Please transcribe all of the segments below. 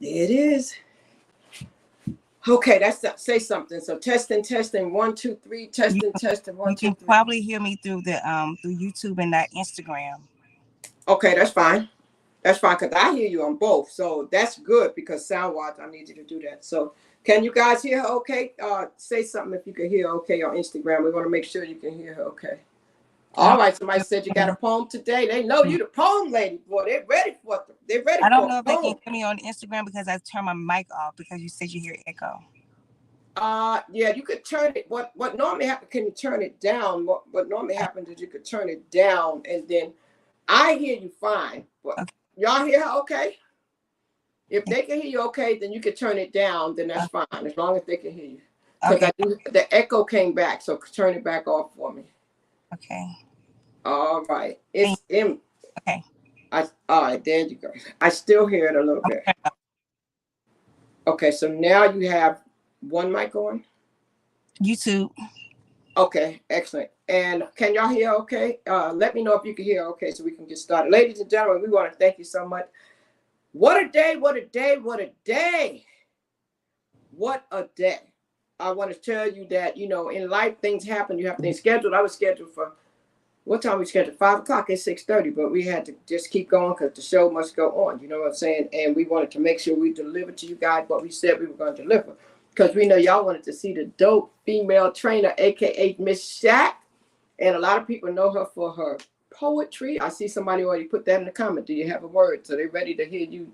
There it is. Okay, that's say something. So testing, 1, 2, 3, testing, 1, You 2, can 3. probably hear me through the through YouTube and not Instagram. Okay, that's fine. That's fine because I hear you on both. So that's good because sound wise, I need you to do that. So can you guys hear her okay? Say something if you can hear her okay on Instagram. We want to make sure you can hear her okay. All right, somebody said you got a poem today. They know you the poem lady, boy. They're ready for it. They're ready I don't for know a if they can poem. hear me on Instagram because I turned my mic off because you said you hear echo. Yeah, you could turn it. What normally happens? Can you turn it down? What normally happens is you could turn it down, and then I hear you fine. But Okay. y'all hear her okay? If they can hear you okay, then you can turn it down. Then that's fine as long as they can hear you. Because Okay. the echo came back, so turn it back off for me. Okay. All right, Can you- it's in. Okay. All right, there you go. I still hear it a little bit. Okay, so now you have one mic on. YouTube. Okay, excellent. And can y'all hear okay? Let me know if you can hear okay so we can get started. Ladies and gentlemen, we want to thank you so much. What a day, what a day, what a day. What a day. I want to tell you that, in life, things happen. You have things scheduled. I was scheduled for, what time we scheduled? 5 o'clock at 6:30, but we had to just keep going because the show must go on. You know what I'm saying? And we wanted to make sure we delivered to you guys what we said we were going to deliver. Because we know y'all wanted to see the dope female trainer, a.k.a. Miss Shaq. And a lot of people know her for her poetry. I see somebody already put that in the comment. Do you have a word? So they're ready to hear you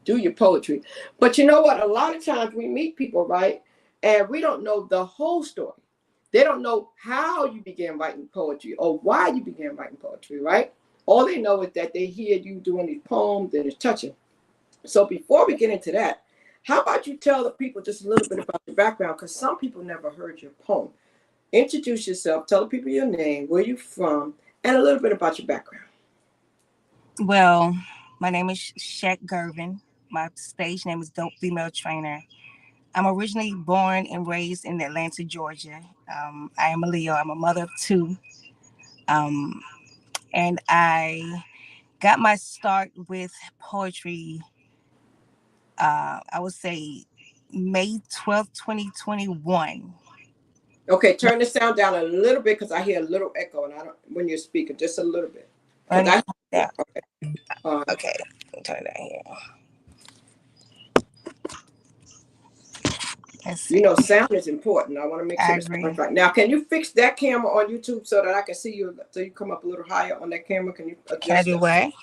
do your poetry. But you know what? A lot of times we meet people, right? And we don't know the whole story. They don't know how you began writing poetry or why you began writing poetry, right? All they know is that they hear you doing these poems and it's touching. So before we get into that, how about you tell the people just a little bit about your background? Because some people never heard your poem. Introduce yourself, tell the people your name, where you're from, and a little bit about your background. Well, my name is Shaq Gervin. My stage name is Dope Female Trainer. I'm originally born and raised in Atlanta, Georgia. I am a Leo. I'm a mother of two. Um, and I got my start with poetry, I would say May 12th, 2021. Okay, turn the sound down a little bit because I hear a little echo, and I don't when you're speaking, just a little bit. Let Because me I turn it down. uh, Okay, turn it down here. Let's see. sound is important. I want to make I sure the sound agree. is right. Now, can you fix that camera on YouTube so that I can see you? So you come up a little higher on that camera. Can you Can I adjust do that? what?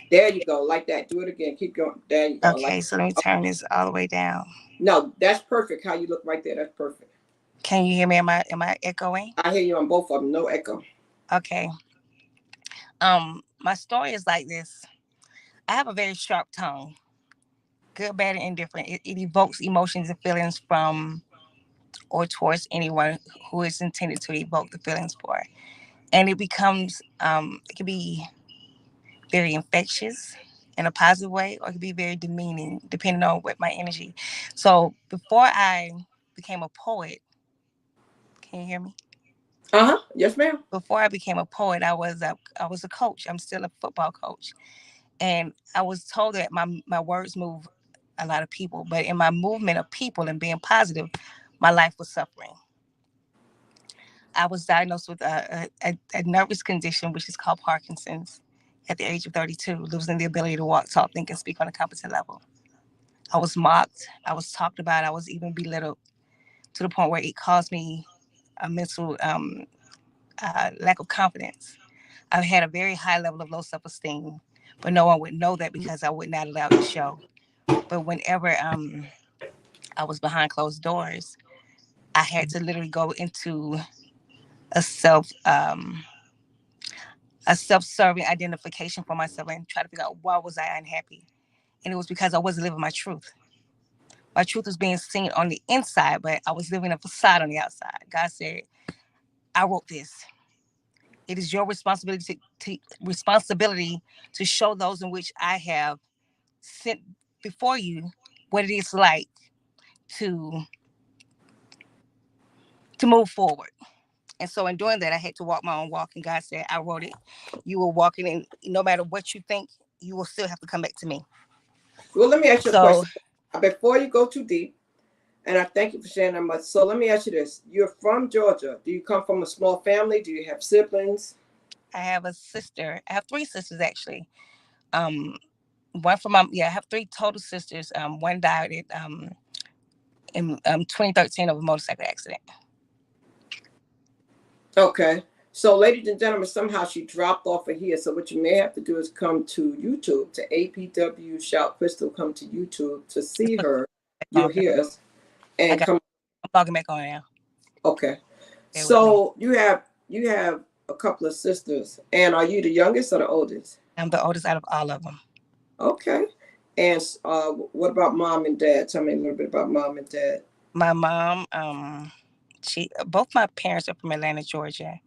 There you go, like that. Do it again. Keep going. There you go. Like Okay, so let me turn this all the way down. no, that's perfect. How you look right there. That's perfect. Can you hear me? Am I echoing? I hear you on both of them. No echo. Okay. My story is like this. I have a very sharp tongue, good, bad, and indifferent. It evokes emotions and feelings from or towards anyone who is intended to evoke the feelings for. And it becomes, it can be very infectious in a positive way, or it can be very demeaning, depending on what my energy. So before I became a poet, can you hear me? Uh-huh. Yes, ma'am. Before I became a poet, I was a coach. I'm still a football coach. And I was told that my words move a lot of people, but in my movement of people and being positive, my life was suffering. I was diagnosed with a nervous condition, which is called Parkinson's, at the age of 32, losing the ability to walk, talk, think, and speak on a competent level. I was mocked. I was talked about. I was even belittled to the point where it caused me a mental lack of confidence. I had a very high level of low self-esteem, but no one would know that because I would not allow it to show. But whenever I was behind closed doors, I had to literally go into a self um, a self-serving identification for myself and try to figure out why was I unhappy. And it was because I wasn't living my truth. My truth was being seen on the inside, but I was living a facade on the outside. God said, I wrote this. It is your responsibility to show those in which I have sent before you what it is like to move forward. And so in doing that, I had to walk my own walk. And God said, I wrote it. You were walking, and no matter what you think, you will still have to come back to me. Well, let me ask you a So question before you go too deep. And I thank you for sharing that much. So let me ask you this: you're from Georgia. Do you come from a small family? Do you have siblings? I have a sister. I have three sisters actually. Um, one from my I have three total sisters. One died in 2013 of a motorcycle accident. Okay. So, ladies and gentlemen, somehow she dropped off of here. So, what you may have to do is come to YouTube to APW Shout Crystal. Come to YouTube to see her. You'll hear us I and got. come. I'm logging back on now. Okay. Bear with me. So you have a couple of sisters, and are you the youngest or the oldest? I'm the oldest out of all of them. Okay. And what about mom and dad? Tell me a little bit about mom and dad. My mom, she both my parents are from Atlanta, Georgia.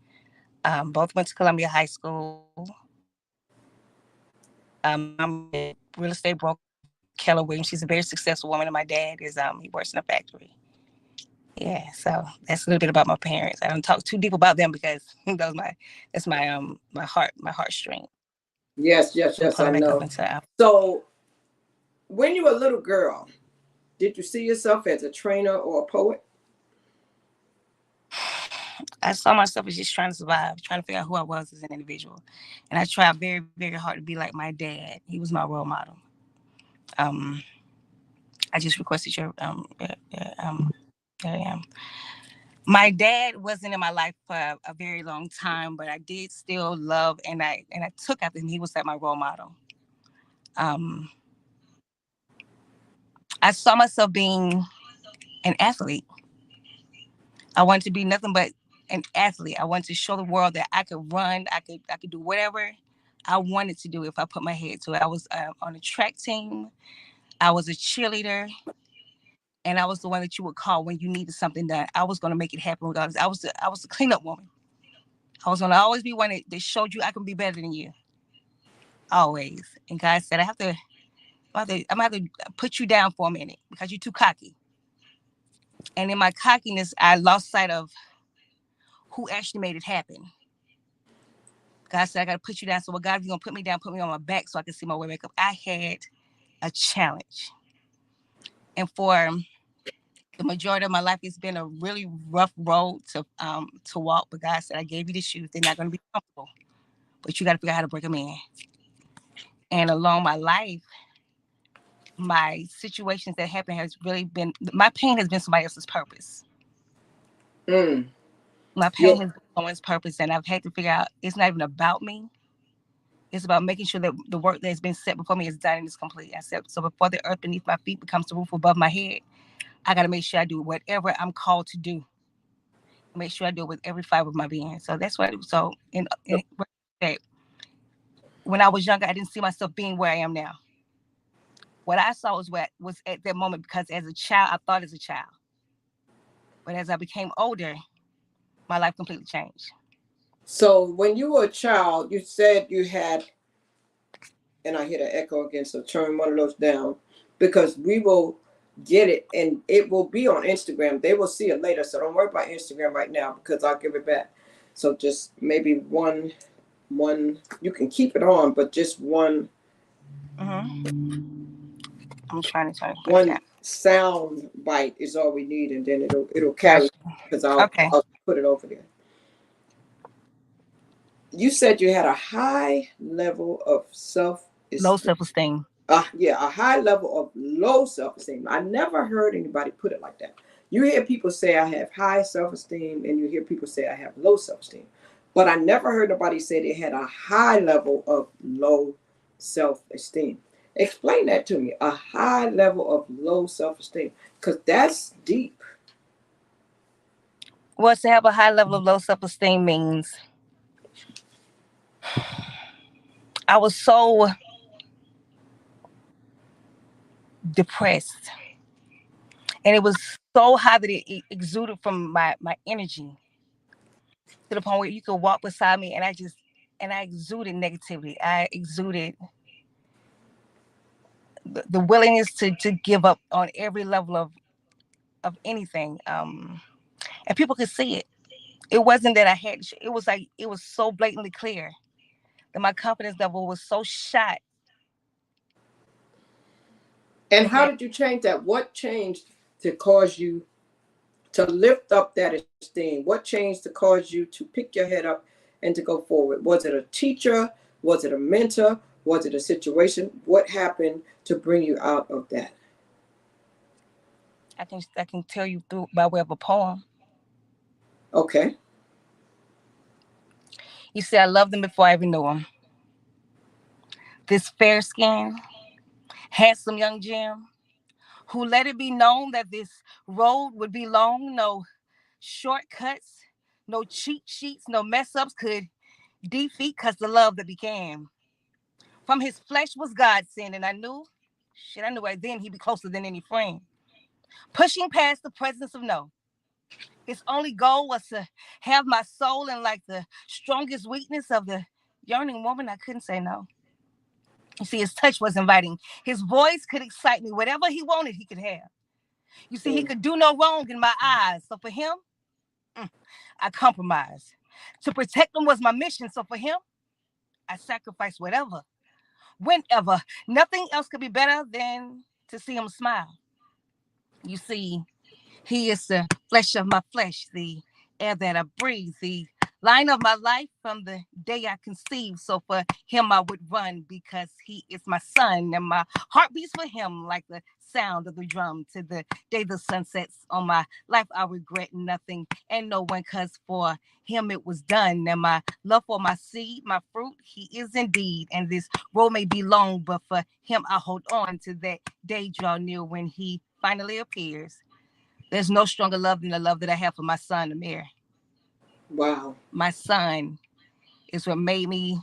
Both went to Columbia High School. My mom is real estate broker, Keller Williams. She's a very successful woman, and my dad is he works in a factory. Yeah, so that's a little bit about my parents. I don't talk too deep about them because that's my heartstring. Yes, yes, I'm yes. I pulling back up know. into So when you were a little girl, did you see yourself as a trainer or a poet? I saw myself as just trying to survive, trying to figure out who I was as an individual. And I tried very, very hard to be like my dad. He was my role model. Um, I just requested your there I am. My dad wasn't in my life for a very long time, but I did still love and I took after him. He was like my role model. Um, I saw myself being an athlete. I wanted to be nothing but an athlete. I wanted to show the world that I could run. I could do whatever I wanted to do if I put my head to it. I was on a track team. I was a cheerleader, and I was the one that you would call when you needed something done. I was going to make it happen regardless. I was the cleanup woman. I was going to always be one that showed you I can be better than you, always. And God said, I'm gonna have to put you down for a minute because you're too cocky. And in my cockiness, I lost sight of who actually made it happen. God said, I got to put you down. So, well, God, if you're going to put me down, put me on my back so I can see my way back up. I had a challenge. And for the majority of my life, it's been a really rough road to walk. But God said, I gave you the shoes. They're not going to be comfortable, but you got to figure out how to break them in. And along my life, my situations that happen has really been, my pain has been somebody else's purpose. Mm. My pain You has been someone's purpose. And I've had to figure out it's not even about me. It's about making sure that the work that's been set before me is done and is complete. I said, so before the earth beneath my feet becomes the roof above my head, I got to make sure I do whatever I'm called to do. Make sure I do it with every fiber of my being. So that's what. So in when I was younger, I didn't see myself being where I am now. What I saw was what was at that moment because as a child, I thought as a child, but as I became older, my life completely changed. so when you were a child, you said you had, and I hear the echo again. So turn one of those down because we will get it, and it will be on Instagram. They will see it later. So don't worry about Instagram right now because I'll give it back. So just maybe one. You can keep it on, but just one I'm trying to put it down. one sound bite is all we need, and then it'll carry Gotcha. because Okay. I'll put it over there. You said you had a high level of self Low esteem. self-esteem. Yeah, a high level of low self esteem. I never heard anybody put it like that. You hear people say I have high self esteem, and you hear people say I have low self esteem. But I never heard nobody say they had a high level of low self esteem. Explain that to me. A high level of low self esteem, because that's deep. Well, to have a high level of low self-esteem means I was so depressed, and it was so high that it exuded from my energy to the point where you could walk beside me, and I exuded negativity. I exuded the willingness to give up on every level of anything. And people could see it. It wasn't that I had. It was like it was so blatantly clear that my confidence level was so shot And how That did you change that? What changed to cause you to lift up that esteem? What changed to cause you to pick your head up and to go forward? Was it a teacher? Was it a mentor? Was it a situation? What happened to bring you out of that? I can tell you through by way of a poem. Okay. You see, I loved him before I even knew him. This fair skinned, handsome young Jim, who let it be known that this road would be long. No shortcuts, no cheat sheets, no mess ups could defeat cause the love that began. From his flesh was God sin, and I knew right then he'd be closer than any friend. Pushing past the presence of no. His only goal was to have my soul, and like the strongest weakness of the yearning woman, I couldn't say no. You see, his touch was inviting. His voice could excite me. Whatever he wanted, he could have. You see, he Mm. could do no wrong in my eyes. So for him, I compromised. To protect him was my mission. So for him, I sacrificed whatever, whenever. Nothing else could be better than to see him smile. You see, he is the flesh of my flesh, the air that I breathe, the line of my life from the day I conceived. So for him, I would run because he is my son, and my heart beats for him like the sound of the drum. To the day the sun sets on my life, I regret nothing and no one, cause for him it was done. And my love for my seed, my fruit, he is indeed. And this road may be long, but for him I hold on to that day draw near when he finally appears. There's no stronger love than the love that I have for my son, Amir. Wow. My son is what made me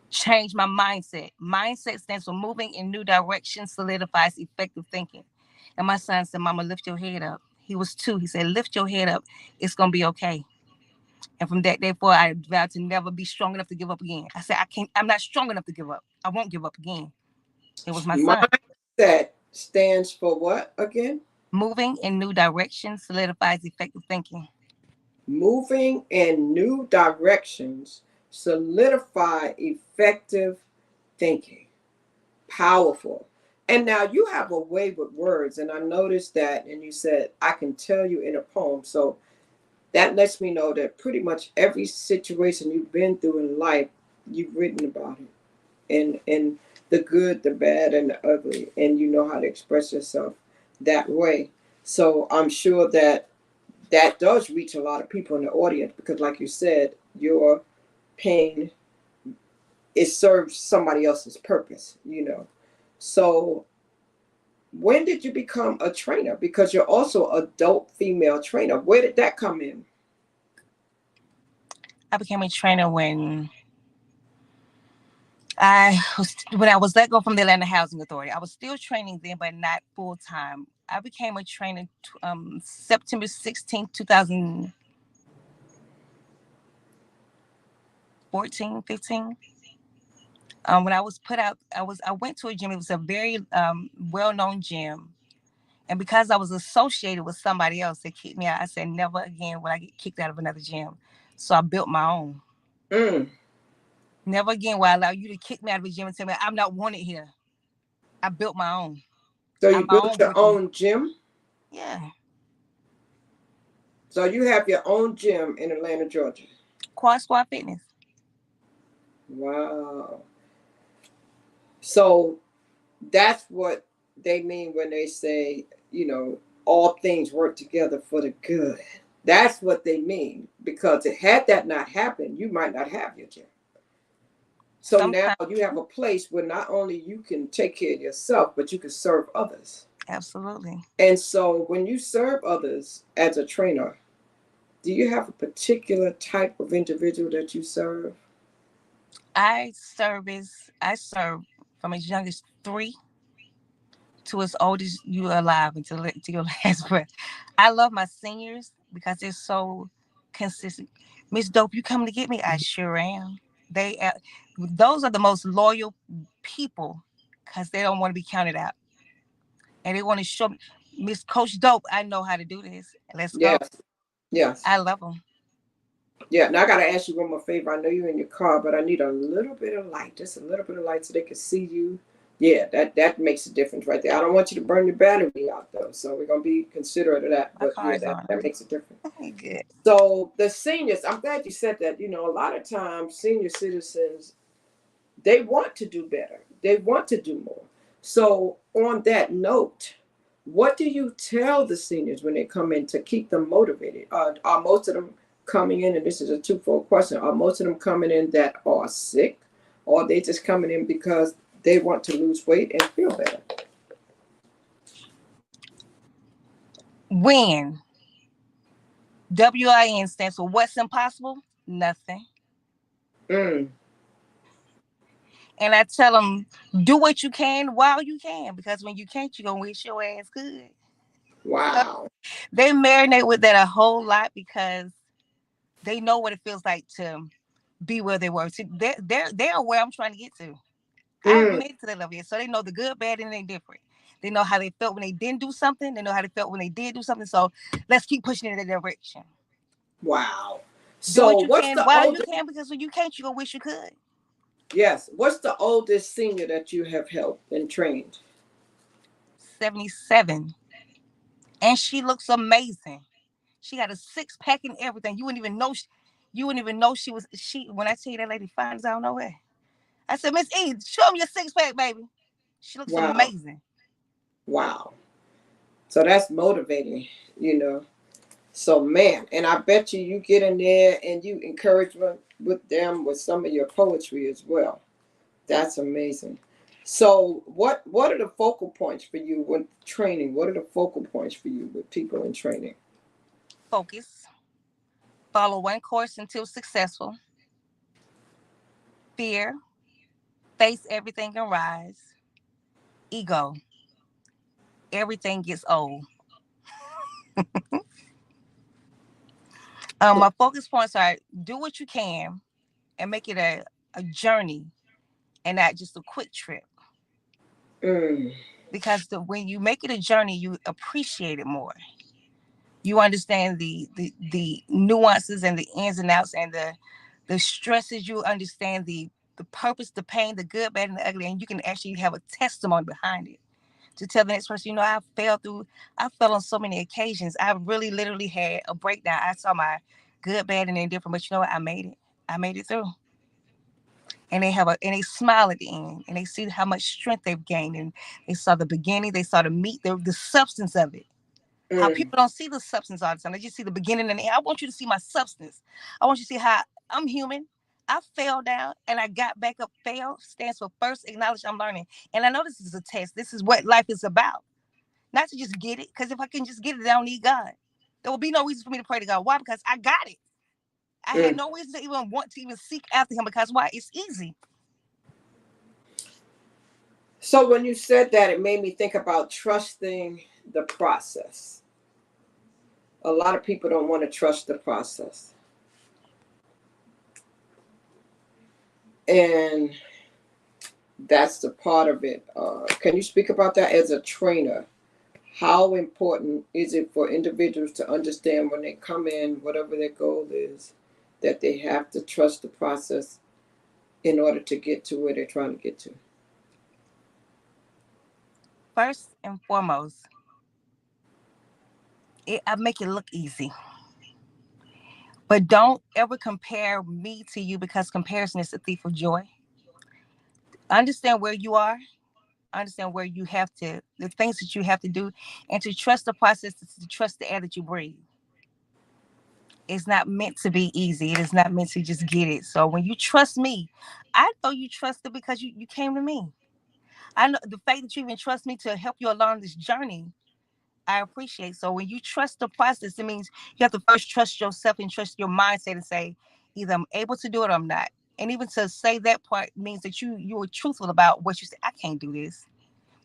change my mindset. Mindset stands for moving in new directions, solidifies effective thinking. And my son said, Mama, lift your head up. He was 2. He said, lift your head up. It's going to be okay. And from that day forward, I vowed to never be strong enough to give up again. I said, I'm not strong enough to give up. I won't give up again. It was my son. Mindset stands for what again? Moving in new directions, solidifies effective thinking. Moving in new directions, solidify effective thinking. Powerful. And now you have a way with words, and I noticed that, and you said, I can tell you in a poem. So that lets me know that pretty much every situation you've been through in life, you've written about it. And the good, the bad, and the ugly. And you know how to express yourself that way. So I'm sure that that does reach a lot of people in the audience because, like you said, your pain, it serves somebody else's purpose. So when did you become a trainer? Because you're also a dope female trainer. Where did that come in? I became a trainer when I was let go from the Atlanta Housing Authority. I was still training then, but not full time. I became a trainer September 16th, 2014, 15. When I was put out, I went to a gym. It was a very well known gym, and because I was associated with somebody else that kicked me out, I said never again will I get kicked out of another gym. So I built my own. Mm. Never again will I allow you to kick me out of a gym and tell me I'm not wanted here. I built my own. So I'm you my built own your brickie. own gym? Yeah. So you have your own gym in Atlanta, Georgia. Quad Squad Fitness. Wow. So that's what they mean when they say, all things work together for the good. That's what they mean. Because had that not happened, you might not have your gym. So now Sometimes, you have a place where not only you can take care of yourself, but you can serve others. absolutely. And so when you serve others as a trainer, do you have a particular type of individual that you serve? I serve from as young as 3 to as old as you are alive until your last breath. I love my seniors because they're so consistent. Miss Dope, you coming to get me? I sure am. Those are the most loyal people because they don't want to be counted out and they want to show me, Miss Coach Dope, I know how to do this. Let's go. Yes. Yes. I love them. Yeah. Now I got to ask you one more favor. I know you're in your car, but I need a little bit of light, just a little bit of light so they can see you. Yeah, that makes a difference right there. I don't want you to burn your battery out though, so we're gonna be considerate of that. My But car yeah, is on. that makes a difference. Good. So the seniors, I'm glad you said that. You know, a lot of times senior citizens, they want to do better. They want to do more. So on that note, what do you tell the seniors when they come in to keep them motivated? Are most of them coming in, and this is a twofold question, are most of them coming in that are sick, or are they just coming in because they want to lose weight and feel better? WIN. WIN stands for what's impossible? Nothing. Mm, And I tell them, do what you can while you can, because when you can't, you're going to wish your ass good. So wow. they marinate with that a whole lot because they know what it feels like to be where they were. See, they're where I'm trying to get to. I haven't Mm, made it to that level yet. So they know the good, bad, and they different. They know how they felt when they didn't do something. They know how they felt when they did do something. So let's keep pushing in that direction. wow. Do So what you what's can the while you oldest? can, because when you can't, you're going to wish you could. Yes. What's the oldest senior that you have helped and trained? 77. And she looks amazing. She got a six-pack and everything. You wouldn't even know. You wouldn't even know she was. She when I tell you that lady finds out nowhere. I said, Miss E, show me your six-pack, baby. She looks Wow. amazing. Wow. So that's motivating, you know. So man, and I bet you get in there and you encouragement with them with some of your poetry as well. That's amazing. So what are the focal points for you with training? What are the focal points for you with people in training? Focus. Follow one course until successful. Fear. Face everything and rise. Ego. Everything gets old. My focus points are do what you can and make it a journey and not just a quick trip. Mm, Because when you make it a journey, you appreciate it more. You understand the nuances and the ins and outs and the stresses. You understand the purpose, the pain, the good, bad, and the ugly, and you can actually have a testimony behind it to tell the next person, you know, I fell on so many occasions. I really literally had a breakdown. I saw my good, bad, and indifferent, but you know what? I made it. I made it through. And they smile at the end and they see how much strength they've gained. And they saw the beginning, they saw the meat, the substance of it. How mm, people don't see the substance all the time. They just see the beginning and the end. I want you to see my substance. I want you to see how I'm human. I fell down and I got back up. Fail stands for first acknowledge I'm learning. And I know this is a test. This is what life is about. Not to just get it, because if I can just get it, I don't need God. There will be no reason for me to pray to God. Why? Because I got it. I had mm. no reason to even want to even seek after him, because why? It's easy. So when you said that, it made me think about trusting the process. A lot of people don't want to trust the process. And that's the part of it. Can you speak about that as a trainer? How important is it for individuals to understand when they come in, whatever their goal is, that they have to trust the process in order to get to where they're trying to get to? First and foremost, I make it look easy. But don't ever compare me to you, because comparison is the thief of joy. Understand where you are, understand where you have to, the things that you have to do, and to trust the process, to trust the air that you breathe. It's not meant to be easy. It is not meant to just get it. So when you trust me, I know you trust it because you came to me. I know the fact that you even trust me to help you along this journey, I appreciate. So when you trust the process, it means you have to first trust yourself and trust your mindset and say, either I'm able to do it or I'm not. And even to say that part means that you were truthful about what you say. I can't do this.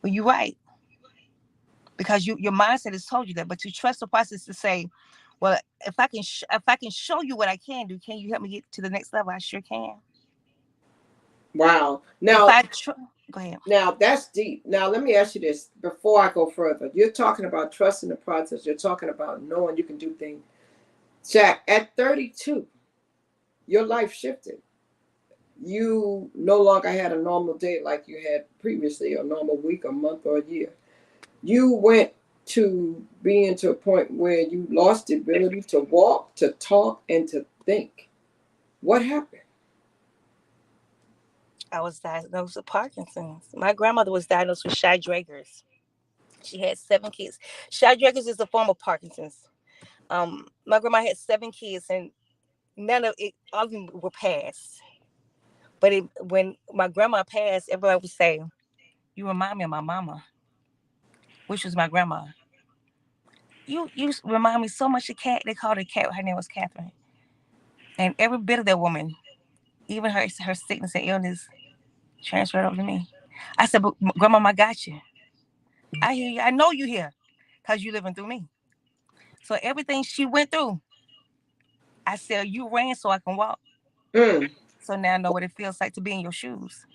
Well, you're right, because your mindset has told you that. But to trust the process to say, well, if I can show you what I can do, can you help me get to the next level? I sure can. Wow. If Now, I go ahead. now that's deep. Now let me ask you this before I go further. You're talking about trusting the process. You're talking about knowing you can do things. Jack, at 32, your life shifted. you no longer had a normal day like you had previously, a normal week, a month, or a year. You went to being to a point where you lost the ability to walk, to talk, and to think. What happened? I was diagnosed with Parkinson's. My grandmother was diagnosed with shy Drager's. She had 7 kids. Shy Drager's is a form of Parkinson's. My grandma had 7 kids, and none of it, all of them were passed. But when my grandma passed, everybody would say, "You remind me of my mama," which was my grandma. You remind me so much of Cat. They called her Cat. Her name was Catherine. And every bit of that woman, even her sickness and illness, transferred over to me. I said, "But Grandma, I got you. I hear you. I know you here, cause you living through me." So everything she went through, I said, "You ran so I can walk." Mm. So now I know what it feels like to be in your shoes.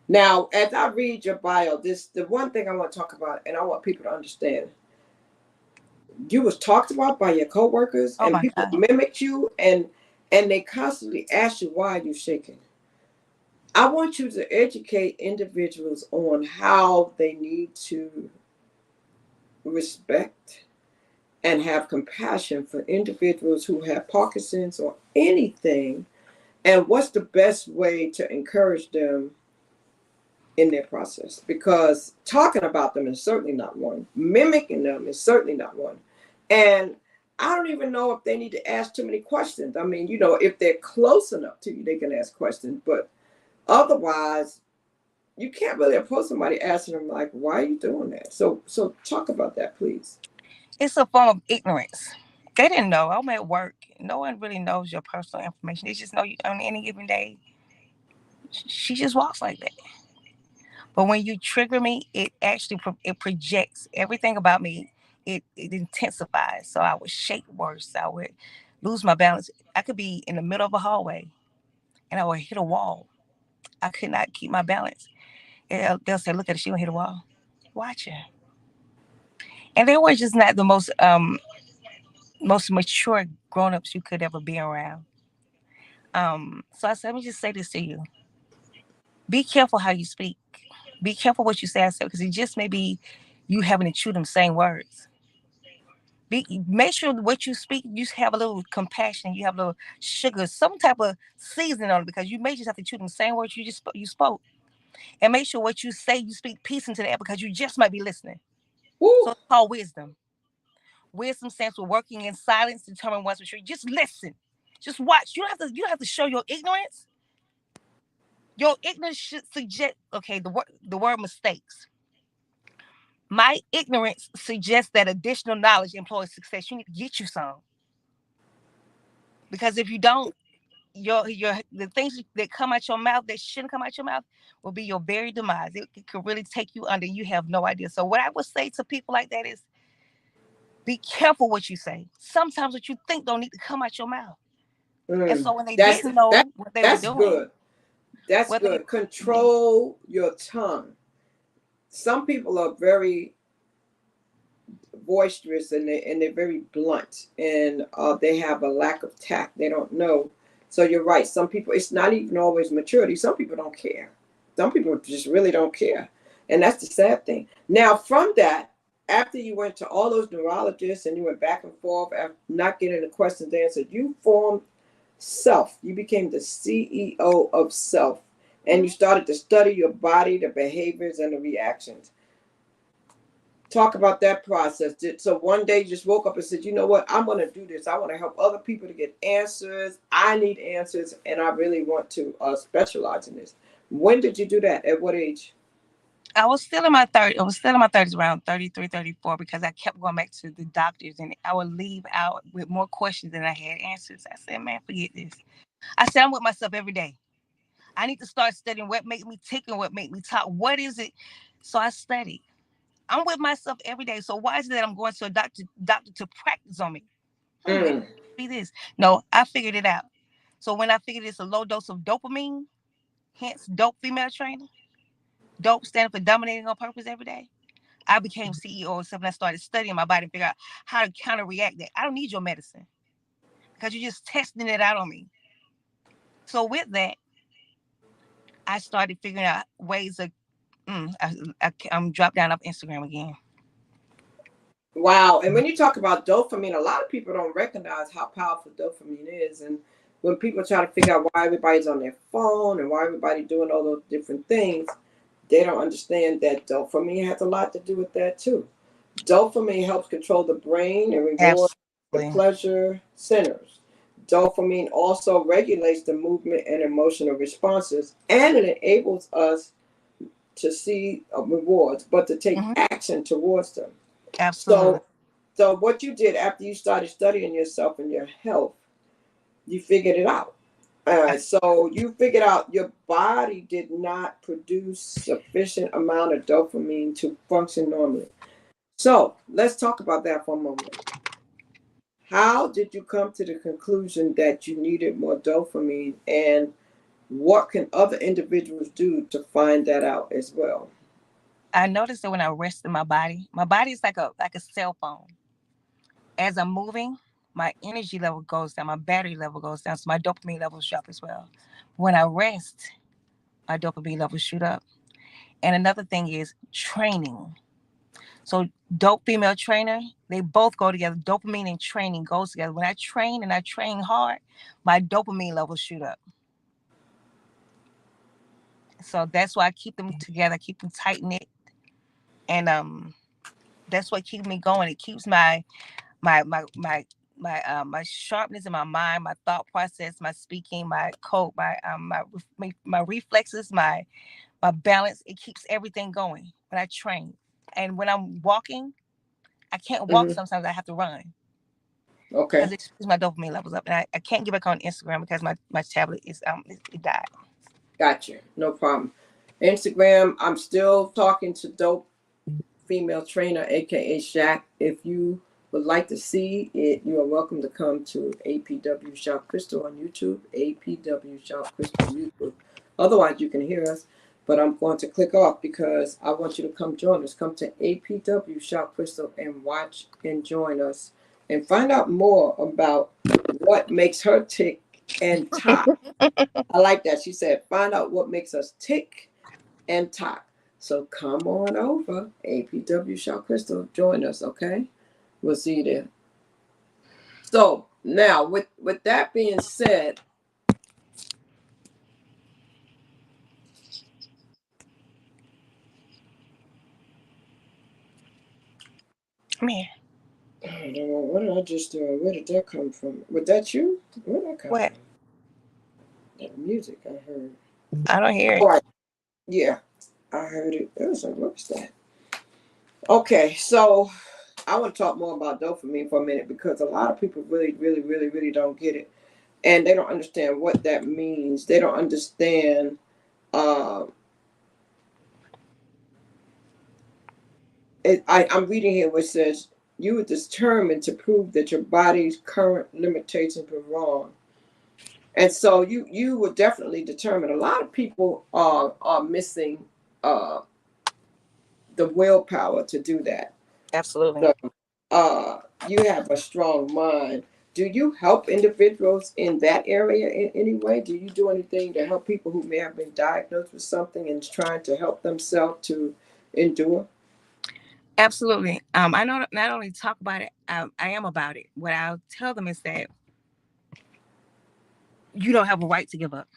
Now, as I read your bio, this the one thing I want to talk about, and I want people to understand. You was talked about by your coworkers, Oh and my people God. mimicked you, and they constantly ask you why you shaking. I want you to educate individuals on how they need to respect and have compassion for individuals who have Parkinson's or anything, and what's the best way to encourage them in their process, because talking about them is certainly not one, mimicking them is certainly not one. And I don't even know if they need to ask too many questions. I mean, if they're close enough to you, they can ask questions, but otherwise you can't really approach somebody asking them like, why are you doing that? So talk about that, please. It's a form of ignorance. They didn't know. I'm at work. No one really knows your personal information. They just know you on any given day. She just walks like that. But when you trigger me, it actually it projects everything about me. It intensifies. So I would shake worse. I would lose my balance. I could be in the middle of a hallway and I would hit a wall. I could not keep my balance. And they'll say, "Look at her. She gonna hit a wall. Watch her." And they were just not the most mature grown-ups you could ever be around. So I said, let me just say this to you. Be careful how you speak. Be careful what you say. I said, because it just may be you having to chew them same words. Make sure what you speak, you have a little compassion, you have a little sugar, some type of seasoning on it, because you may just have to chew them same words you spoke. And make sure what you say, you speak peace into that, because you just might be listening. So Woo. it's called wisdom. Wisdom stands for working in silence, determine one's maturity. Just listen. Just watch. You don't have to show your ignorance. Your ignorance should suggest, okay, the word mistakes. My ignorance suggests that additional knowledge employs success. You need to get you some. Because if you don't, your the things that come out your mouth that shouldn't come out your mouth will be your very demise. It could really take you under. You have no idea. So what I would say to people like that is be careful what you say. Sometimes what you think don't need to come out your mouth. And Mm. so when they that's didn't that know what they were that's doing, good. That's whether they good. Control your tongue. Some people are very boisterous, and they're very blunt, and they have a lack of tact. They don't know. So you're right. Some people, it's not even always maturity. Some people don't care. Some people just really don't care, and that's the sad thing. Now, from that, after you went to all those neurologists and you went back and forth, after not getting the questions answered, you formed self. You became the CEO of self, and you Mhm. started to study your body, the behaviors, and the reactions. Talk about that process. So one day you just woke up and said, you know what, I'm going to do this. I want to help other people to get answers. I need answers, and I really want to specialize in this. When did you do that? At what age? I was still in my 30s. I was still in my 30s, around 33, 34, because I kept going back to the doctors and I would leave out with more questions than I had answers. I said, man, forget this. I said, I'm with myself every day. I need to start studying what make me tick and what make me talk. What is it? So I studied. I'm with myself every day. So why is it that I'm going to a doctor to practice on me? Maybe Mm, be this. No, I figured it out. So when I figured it's a low dose of dopamine, hence dope female trainer, dope standing for dominating on purpose every day. I became CEO of something. I started studying my body and figure out how to counter react that. I don't need your medicine because you're just testing it out on me. So with that, I started figuring out ways of. I'm dropped down off Instagram again. Wow. And when you talk about dopamine, a lot of people don't recognize how powerful dopamine is. And when people try to figure out why everybody's on their phone and why everybody's doing all those different things, they don't understand that dopamine has a lot to do with that too. Dopamine helps control the brain and reward the Absolutely. pleasure centers. Dopamine also regulates the movement and emotional responses, and it enables us to see rewards, but to take Hmm. action towards them. Absolutely. So, so what you did after you started studying yourself and your health, you figured it out. So you figured out your body did not produce sufficient amount of dopamine to function normally. So let's talk about that for a moment. How did you come to the conclusion that you needed more dopamine, and what can other individuals do to find that out as well? I noticed that when I rest in my body is like a cell phone. As I'm moving, my energy level goes down, my battery level goes down, so my dopamine levels drop as well. When I rest, my dopamine levels shoot up. And another thing is training. So dope female trainer, they both go together. Dopamine and training goes together. When I train and I train hard, my dopamine levels shoot up. So that's why I keep them together, keep them tight knit, and that's what keeps me going. It keeps my my my my sharpness in my mind, my thought process, my speaking, my code, my reflexes, my balance. It keeps everything going when I train. And when I'm walking, I can't walk. Hmm. Sometimes I have to run because Okay, it keeps my dopamine levels up. And I can't get back on Instagram because my tablet is it died. gotcha. No problem. Instagram, I'm still talking to Dope Female Trainer, aka Shaq. If you would like to see it, you are welcome to come to APW Shop Crystal on YouTube. APW Shop Crystal on YouTube. Otherwise, you can hear us, but I'm going to click off because I want you to come join us. Come to APW Shop Crystal and watch and join us and find out more about what makes her tick and top. I like that. She said, find out what makes us tick and talk. So come on over, APW Shop Crystal, join us, okay? We'll see you there. So now, with that being said, Come here. I don't know, what did I just do? Where did that come from? Was that you? Where did that come What? from? That music I heard. I don't hear All it. right, yeah, I heard it. It was like, what was that? Okay, so I want to talk more about dopamine for a minute because a lot of people really, really, really, really don't get it, and they don't understand what that means. They don't understand. Uh, I'm reading here where it says you were determined to prove that your body's current limitations were wrong, and so you were definitely determined. A lot of people are missing uh, the willpower to do that. Absolutely. So you have a strong mind. Do you help individuals in that area in any way? Do you do anything to help people who may have been diagnosed with something and trying to help themselves to endure? Absolutely. I know not only talk about it, I am about it. What I'll tell them is that you don't have a right to give up.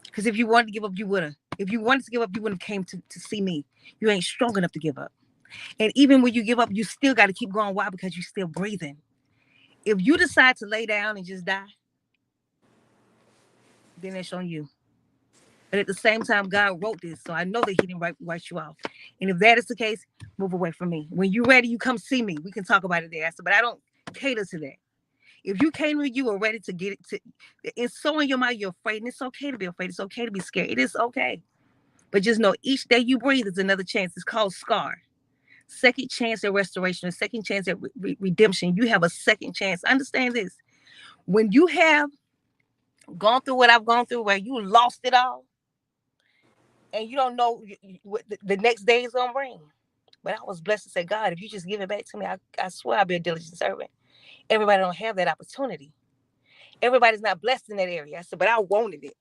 Because if you wanted to give up, you would have. If you wanted to give up, you wouldn't have came to see me. You ain't strong enough to give up. And even when you give up, you still got to keep going. Why? Because you're still breathing. If you decide to lay down and just die, then it's on you. But at the same time, God wrote this, so I know that He didn't write you off. And if that is the case, move away from me. When you're ready, you come see me. We can talk about it there. I said, but I don't cater to that. If you came to you are ready to get it to, it's so in your mind you're afraid, and it's okay to be afraid. It's okay to be scared. It is okay. But just know each day you breathe is another chance. It's called SCAR. Second chance at restoration, a second chance at redemption. You have a second chance. Understand this. When you have gone through what I've gone through, where you lost it all, and you don't know what the next day is going to bring. But I was blessed to say, God, if you just give it back to me, I swear I'll be a diligent servant. Everybody don't have that opportunity. Everybody's not blessed in that area. I said, but I wanted it.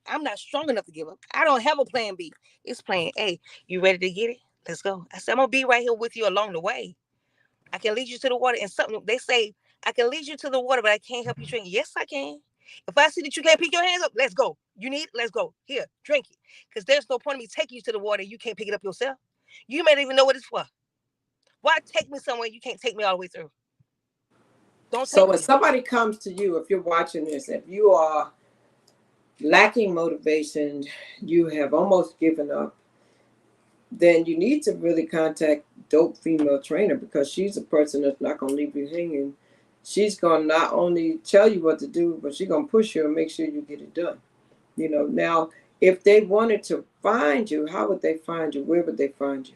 I'm not strong enough to give up. I don't have a plan B. It's plan A. You ready to get it? Let's go. I said, I'm gonna be right here with you along the way. I can lead you to the water. And something they say, I can lead you to the water, but I can't help you drink. Yes, I can. If I see that you can't pick your hands up, let's go. You need it? Let's go. Here, drink it. Because there's no point in me taking you to the water and you can't pick it up yourself. You may not even know what it's for. Why take me somewhere you can't take me all the way through? Don't So take when me. somebody comes to you, if you're watching this, if you are lacking motivation, you have almost given up, then you need to really contact Dope Female Trainer, because she's a person that's not going to leave you hanging. She's going to not only tell you what to do, but she's going to push you and make sure you get it done. Now, if they wanted to find you, how would they find you? Where would they find you?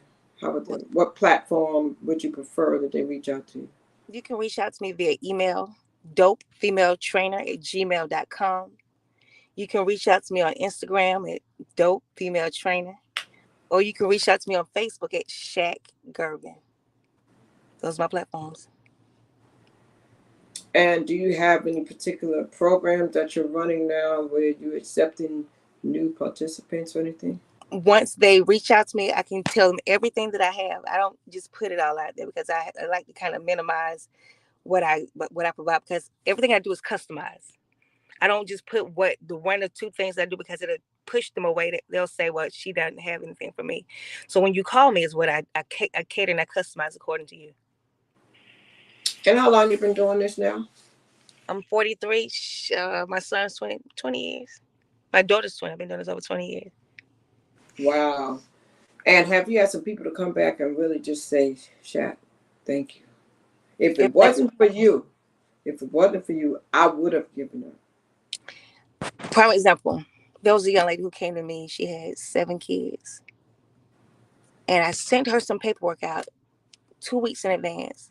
What platform would you prefer that they reach out to you? You can reach out to me via email, dopefemaletrainer@gmail.com. You can reach out to me on Instagram at dopefemaletrainer. Or you can reach out to me on Facebook at Shaq Gervin. Those are my platforms. And do you have any particular programs that you're running now where you're accepting new participants or anything? Once they reach out to me, I can tell them everything that I have. I don't just put it all out there because I like to kind of minimize what I provide, because everything I do is customized. I don't just put what the one or two things I do because it'll push them away. That they'll say, well, she doesn't have anything for me. So when you call me is what I cater and I customize according to you. And how long you been doing this now? I'm 43. My son's 20 years. My daughter's 20. I've been doing this over 20 years. Wow. And have you had some people to come back and really just say, Shaq, thank you. If it wasn't for you, I would have given up. Prime example, there was a young lady who came to me. She had 7 kids. And I sent her some paperwork out 2 weeks in advance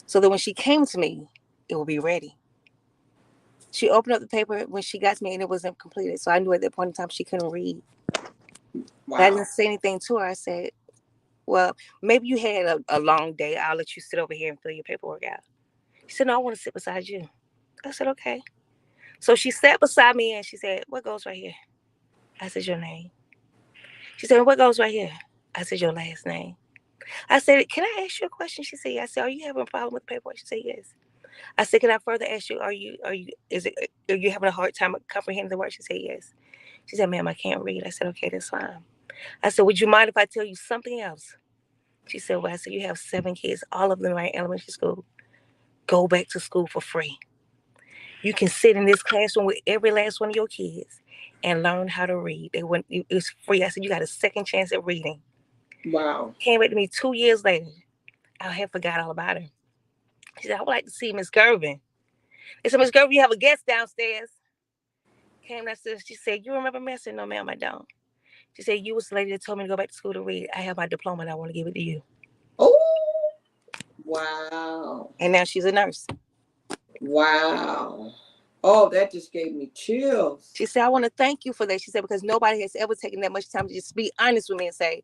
so that when she came to me, it would be ready. She opened up the paper when she got to me and it wasn't completed. So I knew at that point in time she couldn't read. Wow. But I didn't say anything to her. I said, well, maybe you had a long day. I'll let you sit over here and fill your paperwork out. She said, no, I want to sit beside you. I said, okay. So she sat beside me and she said, what goes right here? I said, your name. She said, what goes right here? I said, your last name. I said, can I ask you a question? She said, yeah. I said, are you having a problem with the paperwork? She said, yes. I said, can I further ask you, are you having a hard time comprehending the word? She said, yes. She said, ma'am, I can't read. I said, okay, that's fine. I said, would you mind if I tell you something else? She said, well, I said, you have 7 kids. All of them are in elementary school. Go back to school for free. You can sit in this classroom with every last one of your kids and learn how to read. It was free. I said, you got a second chance at reading. Wow. Came back to me 2 years later. I had forgot all about her. She said, I would like to see Miss Gervin. I said, Miss Gervin, you have a guest downstairs. Came downstairs. She said, you remember me? I said, no, ma'am, I don't. She said, you was the lady that told me to go back to school to read. I have my diploma and I want to give it to you. Oh, wow. And now she's a nurse. Wow. Oh, that just gave me chills. She said, I want to thank you for that. She said, because nobody has ever taken that much time to just be honest with me and say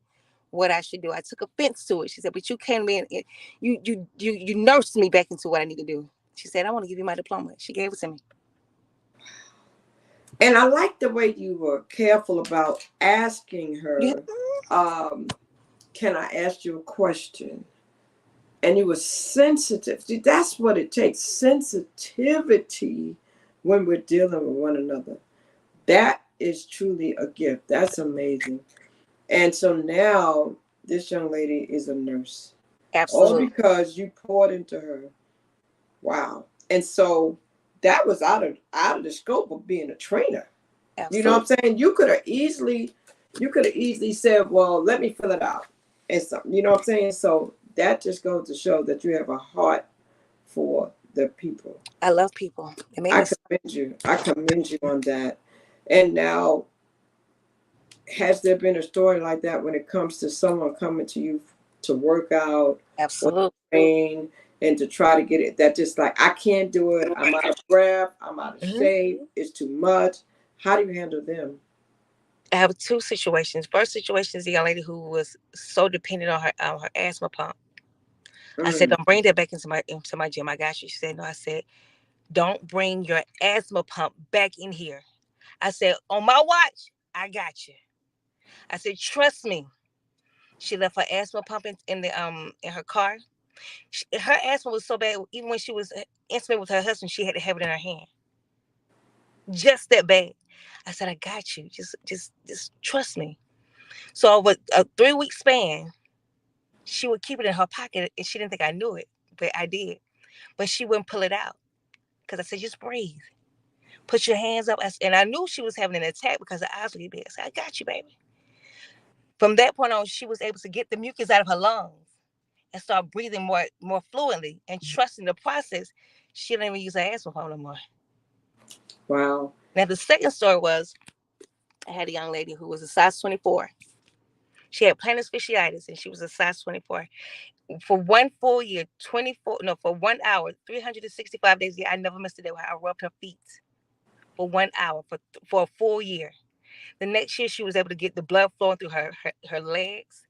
what I should do. I took offense to it. She said, but you came in and you nursed me back into what I need to do. She said, I want to give you my diploma. She gave it to me. And I like the way you were careful about asking her, can I ask you a question? And you were sensitive. See, that's what it takes, sensitivity when we're dealing with one another. That is truly a gift. That's amazing. And so now this young lady is a nurse. Absolutely. All because you poured into her. Wow. And so that was out of the scope of being a trainer. Absolutely. You know what I'm saying? You could have easily said, well, let me fill it out. And something. You know what I'm saying? So that just goes to show that you have a heart for the people. I love people. I commend you on that. And now, has there been a story like that when it comes to someone coming to you to work out, absolutely, or train, and to try to get it, that just like, I can't do it, I'm out of breath, I'm out of shape, it's too much? How do you handle them? I have 2 situations. First situation is the young lady who was so dependent on her asthma pump. I said, don't bring that back into my gym. I got you. She said, no. I said, don't bring your asthma pump back in here. I said, on my watch, I got you. I said, trust me. She left her asthma pump in her car. Her asthma was so bad, even when she was intimate with her husband, she had to have it in her hand. Just that bad. I said, I got you. Just trust me. So over a 3-week span, she would keep it in her pocket, and she didn't think I knew it, but I did. But she wouldn't pull it out because I said, just breathe. Put your hands up. And I knew she was having an attack because her eyes were big. I said, I got you, baby. From that point on, she was able to get the mucus out of her lungs and start breathing more fluently and trusting the process. She didn't even use her asthma pump no more. Wow. Now, the second story was I had a young lady who was a size 24. She had plantar fasciitis, and she was a size 24. For 1 full year, for 1 hour, 365 days a year, I never missed a day where I rubbed her feet for 1 hour for a full year. The next year, she was able to get the blood flowing through her legs,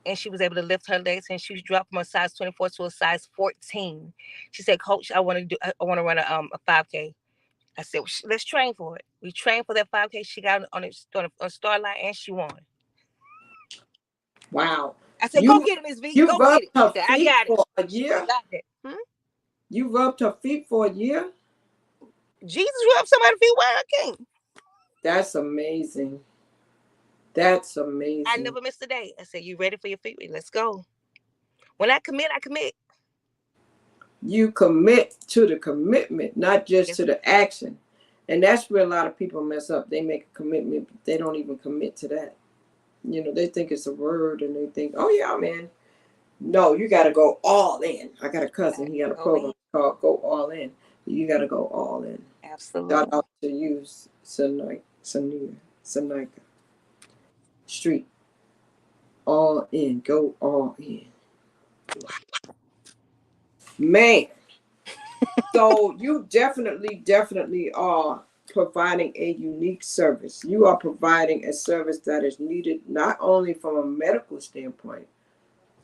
and she was able to lift her legs, and she dropped from a size 24 to a size 14. She said, Coach, I want to run a 5K. I said, well, let's train for it. We trained for that 5K. She got on a start line, and she won. Wow. I said, go get it, Miss V. You Go get rubbed it. her Said, I feet got it. for a year? Got it. You rubbed her feet for a year? Jesus rubbed somebody's feet while I can't. That's amazing. That's I amazing. never missed a day. I said, you ready for your feet? Let's go. When I commit, I commit. You commit to the commitment, not just to the action. And that's where a lot of people mess up. They make a commitment, but they don't even commit to that. You know, they think it's a word, and they think, oh, yeah, man. No, you got to go all in. I got a cousin. He got a program called Go All In. You got to go all in. Absolutely. Shout out to you, Sanika Street. All in. Go all in. Man. So you definitely are providing a unique service. You are providing a service that is needed not only from a medical standpoint,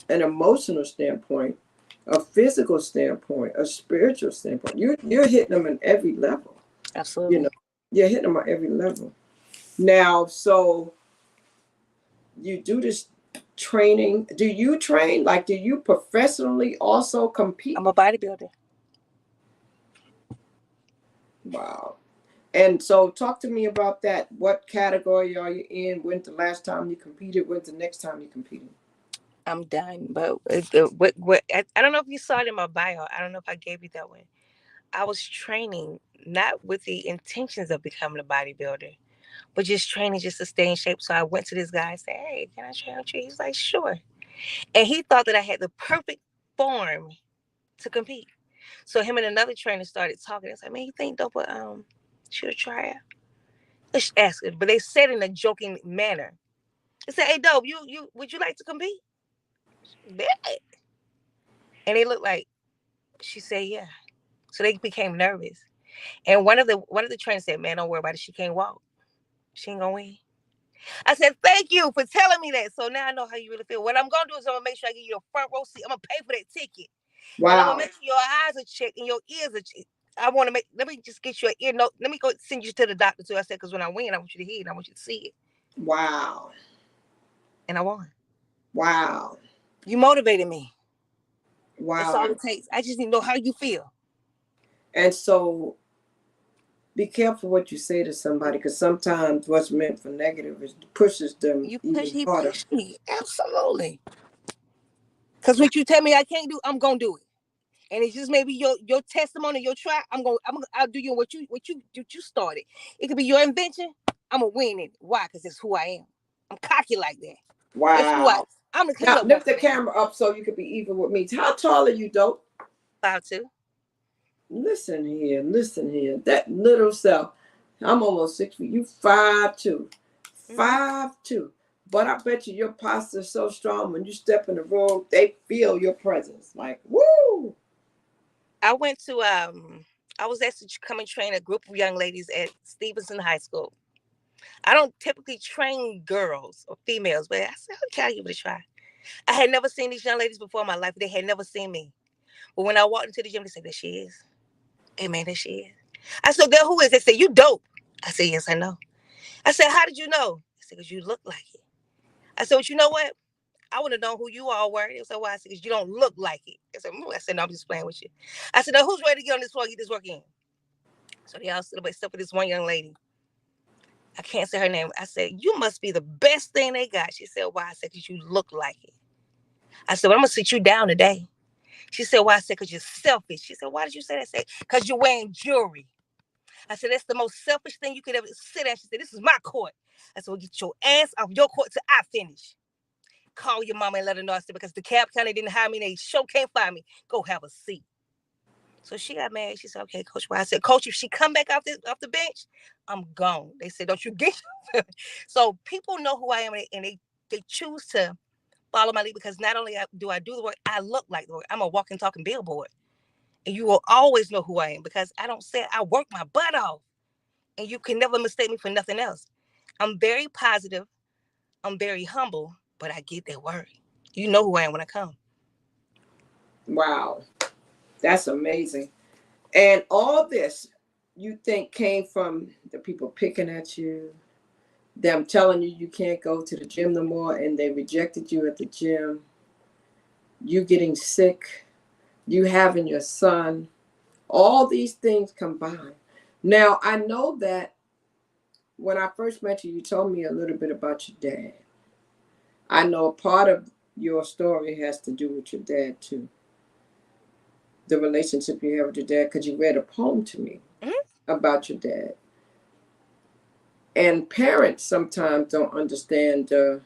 an emotional standpoint, a physical standpoint, a spiritual standpoint. You're hitting them in every level. Absolutely. You know, you're hitting them on every level. Now, so you do this training. Do you train? Like, do you professionally also compete? I'm a bodybuilder. Wow. And so talk to me about that. What category are you in? When's the last time you competed? When's the next time you competed? I'm done. But I don't know if you saw it in my bio. I don't know if I gave you that one. I was training not with the intentions of becoming a bodybuilder, but just training just to stay in shape. So I went to this guy and said, hey, can I train with you? He's like, sure. And he thought that I had the perfect form to compete. So him and another trainer started talking. It's like, man, you think Dope should try it? Let's ask it. But they said in a joking manner. They said, hey Dope, you would you like to compete? Bet. And they looked like she said yeah. So they became nervous. And one of the trainers said, man, don't worry about it. She can't walk. She ain't gonna win. I said, thank you for telling me that. So now I know how you really feel. What I'm gonna do is I'm gonna make sure I give you a front row seat. I'm gonna pay for that ticket. Wow. And I'm gonna make sure your eyes are checked and your ears are checked. Let me just get you an ear note. Let me go send you to the doctor too. I said, because when I win, I want you to hear it. I want you to see it. Wow. And I won. Wow. You motivated me. Wow. That's all it takes. I just need to know how you feel. And so be careful what you say to somebody, because sometimes what's meant for negative pushes them even harder. Push me. Absolutely. Because what you tell me I can't do, I'm gonna do it. And it's just maybe your testimony, your try. I'll do you what you started. It could be your invention. I'm gonna win it. Why? Because it's who I am. I'm cocky like that. Wow. It's who I'm the now lift the camera up so you can be even with me. How tall are you, Dope? 5'2". Listen here. That little self. I'm almost 6 feet. You 5'2". 5'2". But I bet you your posture is so strong when you step in the room, they feel your presence. Like, woo! I was asked to come and train a group of young ladies at Stevenson High School. I don't typically train girls or females, but I said, okay, I'll give it a try. I had never seen these young ladies before in my life. They had never seen me. But when I walked into the gym, they said, there she is. Hey, man, there she is. I said, there who is? They said, you Dope. I said, yes, I know. I said, how did you know? I said, because you look like it. I said, well, you know what? I want to know who you all were. They said, why? I said, because you don't look like it. I said, I said, no, I'm just playing with you. I said, now who's ready to get on this floor, get this work in? So they all stood up except for this one young lady. I can't say her name. I said, you must be the best thing they got. She said, why? I said, because you look like it. I said, well, I'm going to sit you down today. She said, why? I said, because you're selfish. She said, why did you say that? I said, because you're wearing jewelry. I said, that's the most selfish thing you could ever sit at. She said, this is my court. I said, well, get your ass off your court till I finish. Call your mama and let her know. I said, because DeKalb County didn't hire me. They sure can't find me. Go have a seat. So she got mad. She said, okay, Coach. Well, I said, Coach, if she come back off the bench, I'm gone. They said, don't you get So people know who I am, and they choose to follow my lead because not only do I do the work, I look like the work. I'm a walking, talking billboard. And you will always know who I am because I don't say I work my butt off. And you can never mistake me for nothing else. I'm very positive. I'm very humble, but I get that word. You know who I am when I come. Wow. That's amazing. And all this you think came from the people picking at you, them telling you you can't go to the gym no more, and they rejected you at the gym, you getting sick, you having your son, all these things combined. Now, I know that when I first met you, you told me a little bit about your dad. I know a part of your story has to do with your dad, too. The relationship you have with your dad, because you read a poem to me about your dad. And parents sometimes don't understand the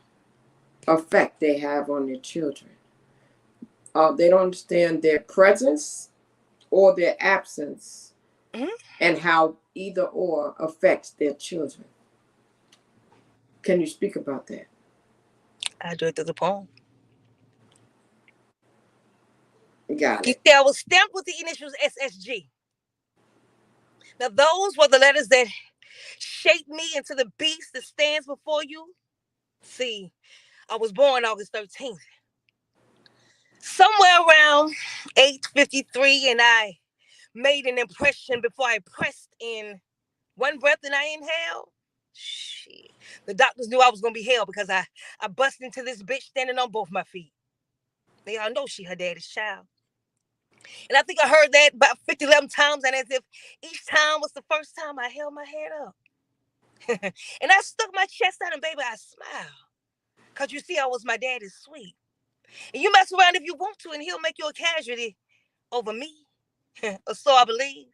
effect they have on their children. They don't understand their presence or their absence and how either or affects their children. Can you speak about that? I do it through the poem. Got You it. see, I was stamped with the initials SSG. Now, those were the letters that shaped me into the beast that stands before you. See, I was born August 13th. Somewhere around 8:53, and I made an impression before I pressed in one breath and I inhaled. Shit. The doctors knew I was going to be hell because I busted into this bitch standing on both my feet. They all know she her daddy's child. And I think I heard that about 50, 11 times, and as if each time was the first time I held my head up. And I stuck my chest out, and baby, I smiled. Because you see, I was my daddy's sweet. And you mess around if you want to, and he'll make you a casualty over me. Or so I believe.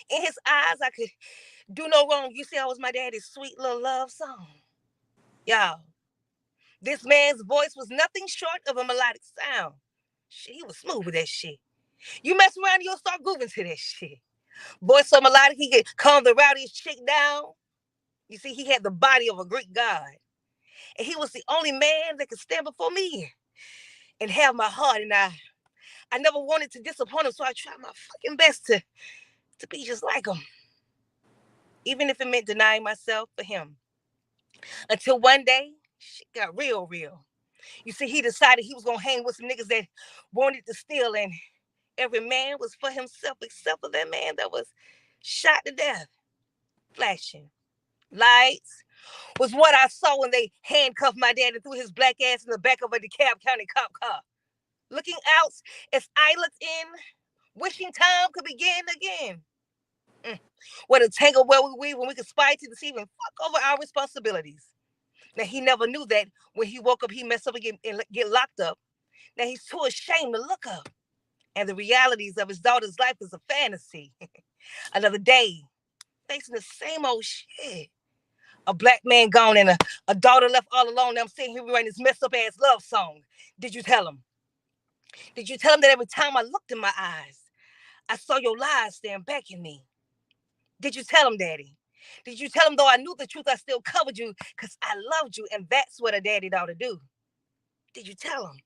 In his eyes, I could do no wrong. You see, I was my daddy's sweet little love song. Y'all, this man's voice was nothing short of a melodic sound. Shit, he was smooth with that shit. You mess around, you'll start grooving to that shit. Voice so melodic, he could calm the rowdiest chick down. You see, he had the body of a Greek god. And he was the only man that could stand before me and have my heart. And I never wanted to disappoint him, so I tried my fucking best to be just like him. Even if it meant denying myself for him. Until one day, shit got real, real. You see, he decided he was going to hang with some niggas that wanted to steal, and every man was for himself except for that man that was shot to death. Flashing lights was what I saw when they handcuffed my dad and threw his black ass in the back of a DeKalb County cop car. Looking out as I looked in, wishing time could begin again. What a tangle where we weave when we conspire to deceive and fuck over our responsibilities. Now, he never knew that when he woke up, he messed up and get locked up. Now, he's too ashamed to look up. And the realities of his daughter's life is a fantasy. Another day, facing the same old shit. A black man gone and a daughter left all alone. Now I'm sitting here writing this messed up ass love song. Did you tell him? Did you tell him that every time I looked in my eyes, I saw your lies staring back at me? Did you tell him, Daddy? Did you tell him, though I knew the truth, I still covered you because I loved you, and that's what a daddy ought to do? Did you tell him?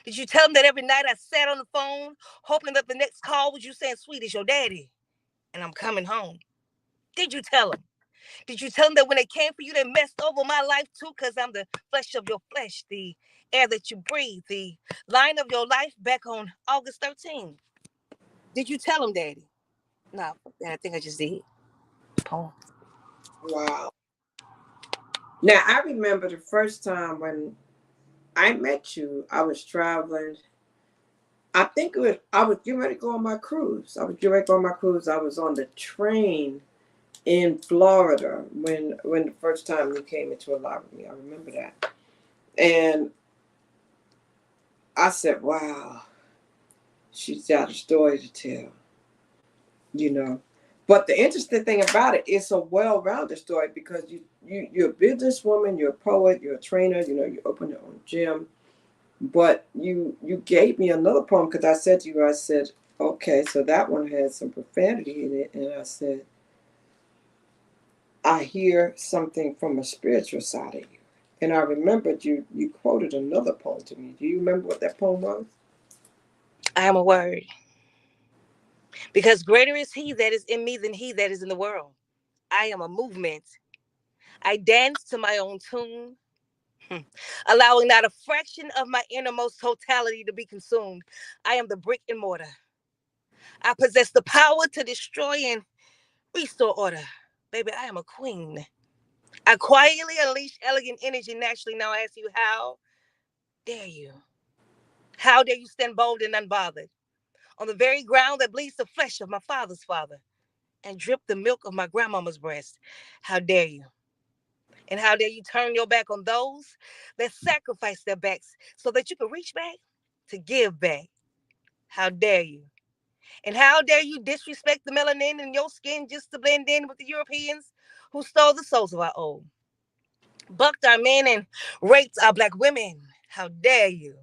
Did you tell him that every night I sat on the phone, hoping that the next call was you saying, sweet, it's your daddy, and I'm coming home? Did you tell him? Did you tell him that when they came for you, they messed over my life too? Because I'm the flesh of your flesh, the air that you breathe, the line of your life back on August 13th. Did you tell him, Daddy? No, I think I just did. Poem. Wow. Now I remember the first time when I met you. I was traveling. I think it was. I was getting ready to go on my cruise. I was getting ready to go on my cruise. I was on the train in Florida when the first time you came into a lot with me. I remember that, and I said, "Wow, she's got a story to tell." You know. But the interesting thing about it, it's a well-rounded story because you're a businesswoman, you're a poet, you're a trainer. You know, you open your own gym. But you gave me another poem because I said to you, I said, okay, so that one has some profanity in it, and I said, I hear something from a spiritual side of you. And I remembered you quoted another poem to me. Do you remember what that poem was? I am a word. Because greater is he that is in me than he that is in the world. I am a movement. I dance to my own tune, allowing not a fraction of my innermost totality to be consumed. I am the brick and mortar. I possess the power to destroy and restore order. Baby, I am a queen. I quietly unleash elegant energy naturally. Now I ask you, how dare you? How dare you stand bold and unbothered on the very ground that bleeds the flesh of my father's father and drip the milk of my grandmama's breast? How dare you? And how dare you turn your back on those that sacrifice their backs so that you can reach back to give back? How dare you? And how dare you disrespect the melanin in your skin just to blend in with the Europeans who stole the souls of our old, bucked our men, and raped our black women? How dare you?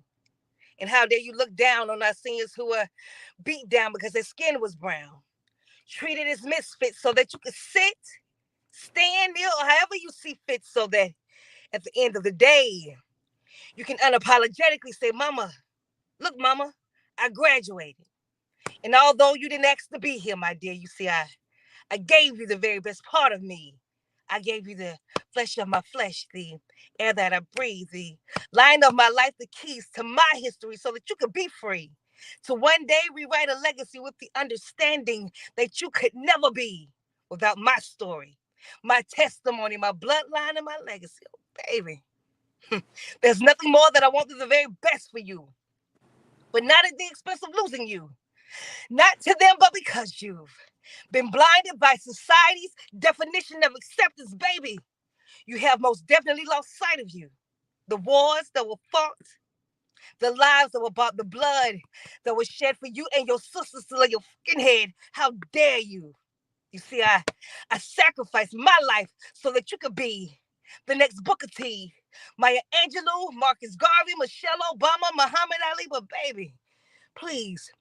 And how dare you look down on our seniors who were beat down because their skin was brown, treated as misfits so that you could sit, stand, kneel, or however you see fit, so that at the end of the day, you can unapologetically say, Mama, look, Mama, I graduated. And although you didn't ask to be here, my dear, you see, I gave you the very best part of me. I gave you the flesh of my flesh, the air that I breathe, the line of my life, the keys to my history so that you could be free. To one day rewrite a legacy with the understanding that you could never be without my story, my testimony, my bloodline, and my legacy. Oh, baby, there's nothing more that I want than the very best for you, but not at the expense of losing you. Not to them, but because you've been blinded by society's definition of acceptance, baby. You have most definitely lost sight of you. The wars that were fought, the lives that were bought, the blood that was shed for you and your sisters to lay your fucking head. How dare you? You see, I sacrificed my life so that you could be the next Booker T, Maya Angelou, Marcus Garvey, Michelle Obama, Muhammad Ali. But baby, please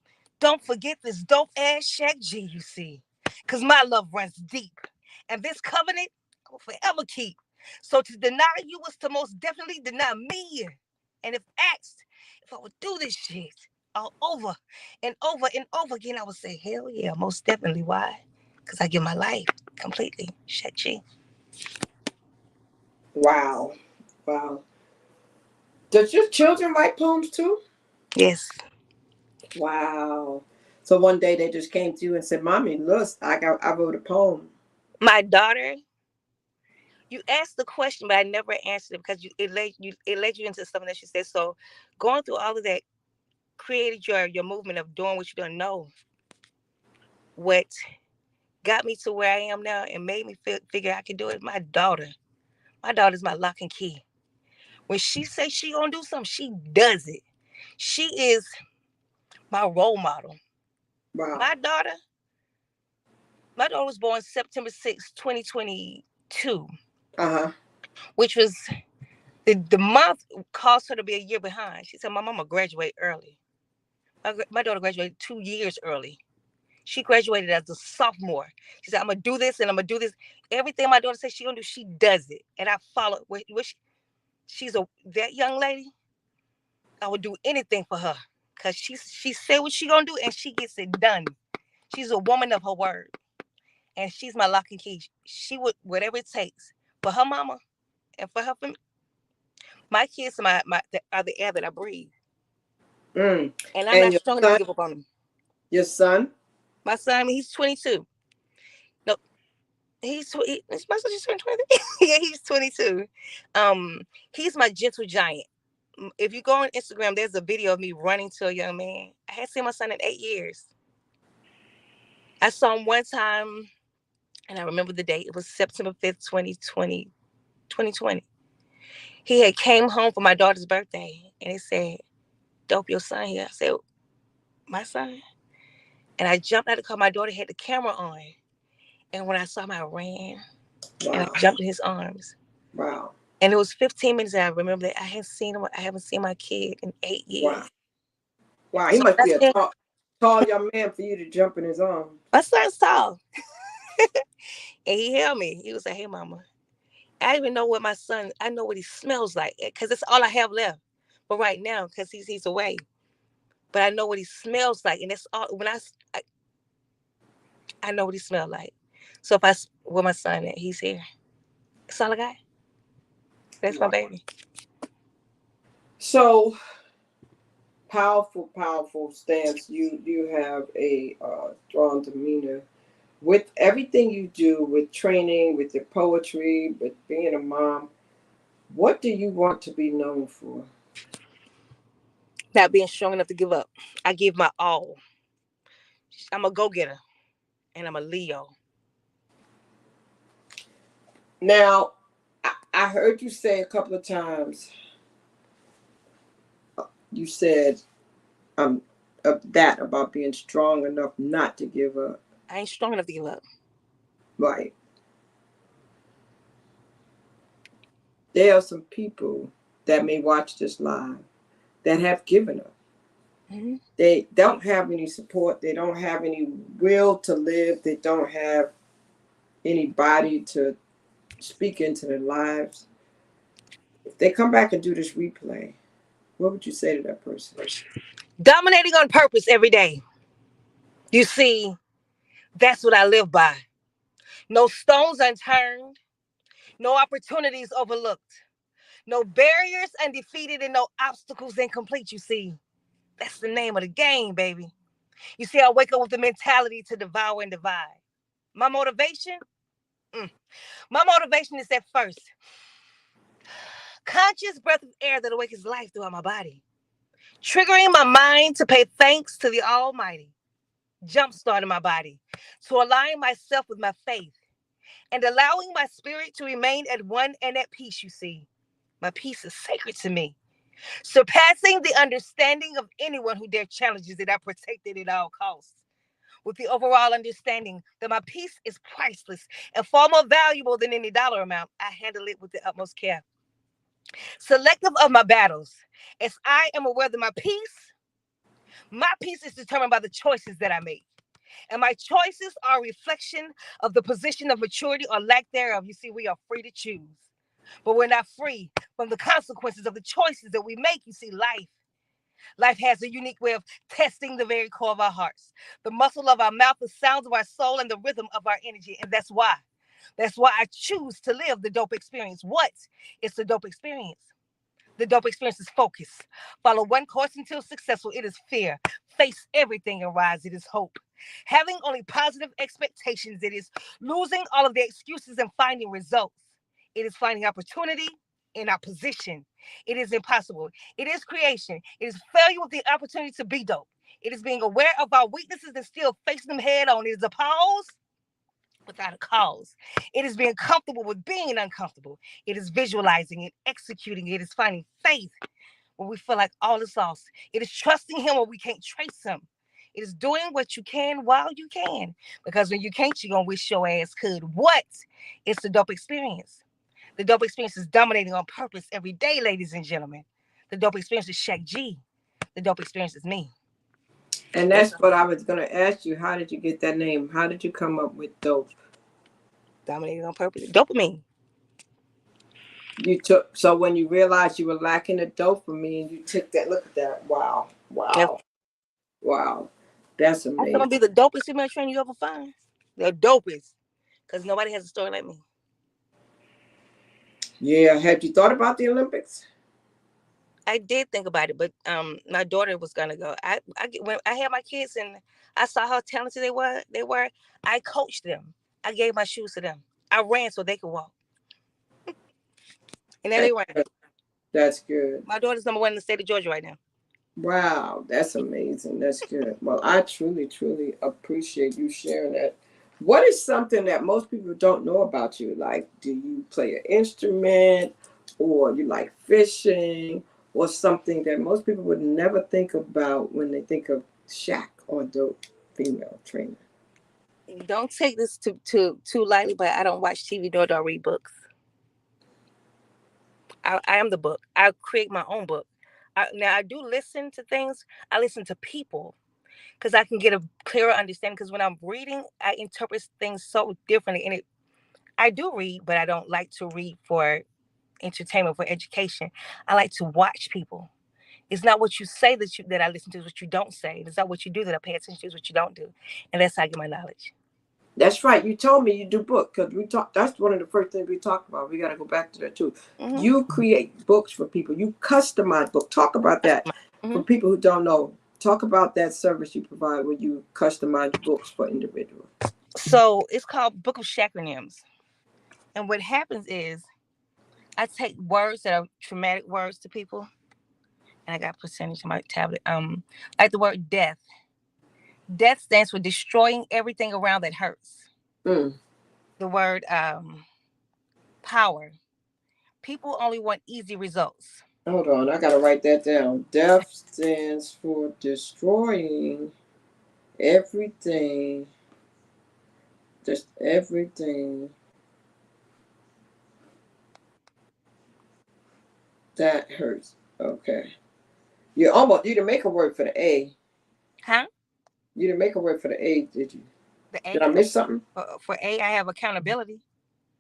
don't forget this dope ass Shaq G, you see, because my love runs deep. And this covenant I will forever keep. So to deny you was to most definitely deny me. And if asked if I would do this shit all over and over and over again, I would say, hell yeah, most definitely. Why? Because I give my life completely. Shaq G. Wow. Wow. Does your children write poems too? Yes. Wow. So one day they just came to you and said, Mommy, look, I wrote a poem. My daughter, you asked the question, but I never answered it because it led you into something that she said. So going through all of that created your movement of doing what you don't know. What got me to where I am now and made me figure I could do it. My daughter. My daughter's my lock and key. When she says she gonna do something, she does it. She is my role model. Wow. My daughter, my daughter was born September 6th, 2022, Uh-huh. which was the month caused her to be a year behind. She said, my mama graduate early. My daughter graduated 2 years early. She graduated as a sophomore. She said, I'm going to do this and I'm going to do this. Everything my daughter says she going to do, she does it. And I follow. She's that young lady, I would do anything for her. Because she said what she going to do and she gets it done. She's a woman of her word. And she's my lock and key. She would, whatever it takes for her mama and for her family. My kids are, are the air that I breathe. Mm. And I'm And not strong enough to give up on them. your son? My son, he's 22. No, My son just turned 23. Yeah, he's 22. He's my gentle giant. If you go on Instagram, there's a video of me running to a young man. I hadn't seen my son in 8 years. I saw him one time, and I remember the date. It was September 5th, 2020. He had came home for my daughter's birthday, and he said, "Dope, your son here." I said, "My son?" And I jumped out of the car. My daughter had the camera on. And when I saw him, I ran and I Wow. jumped in his arms. Wow. And it was 15 minutes, and I remember that I hadn't seen him. I haven't seen my kid in 8 years. Wow. Wow. He So must be that's a it. tall young man for you to jump in his arms. My son's tall. And he held me. He was like, "Hey, mama." I even know what my son, I know what he smells like because it's all I have left. But right now, because he's away. But I know what he smells like. And that's all, I know what he smells like. So if where my son at, he's here. That's all I got. That's my Wow. baby. So powerful, powerful stance. You have a strong demeanor with everything you do, with training, with your poetry, with being a mom. What do you want to be known for? Not being strong enough to give up. I give my all. I'm a go-getter and I'm a Leo. Now, I heard you say a couple of times. You said that about being strong enough not to give up. I ain't strong enough to give up. Right. There are some people that may watch this live that have given up. Mm-hmm. They don't have any support. They don't have any will to live. They don't have anybody to speak into their lives. If they come back and do this replay, what would you say to that person? Dominating on purpose every day. You see, that's what I live by. No stones unturned, no opportunities overlooked, no barriers undefeated, and no obstacles incomplete. You see, that's the name of the game, baby. You see, I wake up with the mentality to devour and divide. My motivation? My motivation is that first conscious breath of air that awakens life throughout my body, triggering my mind to pay thanks to the Almighty, jumpstarting my body to align myself with my faith, and allowing my spirit to remain at one and at peace. You see, my peace is sacred to me, surpassing the understanding of anyone who dare challenges it. I protect it at all costs, with the overall understanding that my peace is priceless and far more valuable than any dollar amount. I handle it with the utmost care, selective of my battles, as I am aware that my peace is determined by the choices that I make. And my choices are a reflection of the position of maturity or lack thereof. You see, we are free to choose, but we're not free from the consequences of the choices that we make. You see, life has a unique way of testing the very core of our hearts, the muscle of our mouth, the sounds of our soul, and the rhythm of our energy. And that's why I choose to live the dope experience. What is the dope experience? The dope experience is focus. Follow one course until successful. It is fear. Face everything and rise. It is hope. Having only positive expectations. It is losing all of the excuses and finding results. It is finding opportunity in our position. It is impossible. It is creation. It is failure with the opportunity to be dope. It is being aware of our weaknesses and still facing them head on. It is a pause without a cause. It is being comfortable with being uncomfortable. It is visualizing and executing. It is finding faith when we feel like all is lost. It is trusting him when we can't trace him. It is doing what you can while you can. Because when you can't, you're going to wish your ass could. What is the dope experience? The dope experience is dominating on purpose every day, ladies and gentlemen. The dope experience is Shaq G. The dope experience is me. And that's what I was going to ask you. How did you get that name? How did you come up with dope? Dominating on purpose. Dopamine. So when you realized you were lacking the dopamine, you took that. Look at that. Wow. Yep. Wow. Wow. That's I'm going to amazing. be the dopest female trainer you ever find. The dopest. Because nobody has a story like me. Yeah. Had you thought about the Olympics? I did think about it, but my daughter was gonna go. When I had my kids and I saw how talented they were. I coached them. I gave my shoes to them. I ran so they could walk. And then That's they ran. good. That's good. My daughter's #1 in the state of Georgia right now. Wow, that's amazing. That's good. Well, I truly, truly appreciate you sharing that. What is something that most people don't know about you? Like, do you play an instrument, or you like fishing, or something that most people would never think about when they think of Shaq or Dope Female Trainer? Don't take this too lightly, but I don't watch TV nor do I read books. I am the book. I create my own book. Now I do listen to things. I listen to people because I can get a clearer understanding. Because when I'm reading, I interpret things so differently. And I do read, but I don't like to read for entertainment, for education. I like to watch people. It's not what you say that I listen to. It's what you don't say. It's not what you do that I pay attention to. It's what you don't do, and that's how I get my knowledge. That's right. You told me you do book, because we talked. That's one of the first things we talked about. We got to go back to that too. Mm-hmm. You create books for people. You customize book. Talk about that for people who don't know. Talk about that service you provide where you customize books for individuals. So it's called Book of Shacronyms, and what happens is I take words that are traumatic words to people, and I got a percentage on my tablet. Like the word death. Death stands for destroying everything around that hurts. Mm. The word power. People only want easy results. Hold on, I gotta write that down. Death stands for destroying everything, just everything that hurts. Okay. You didn't make a word for the A. Huh? You didn't make a word for the A, did you? The A. Did I miss something? For A, I have accountability.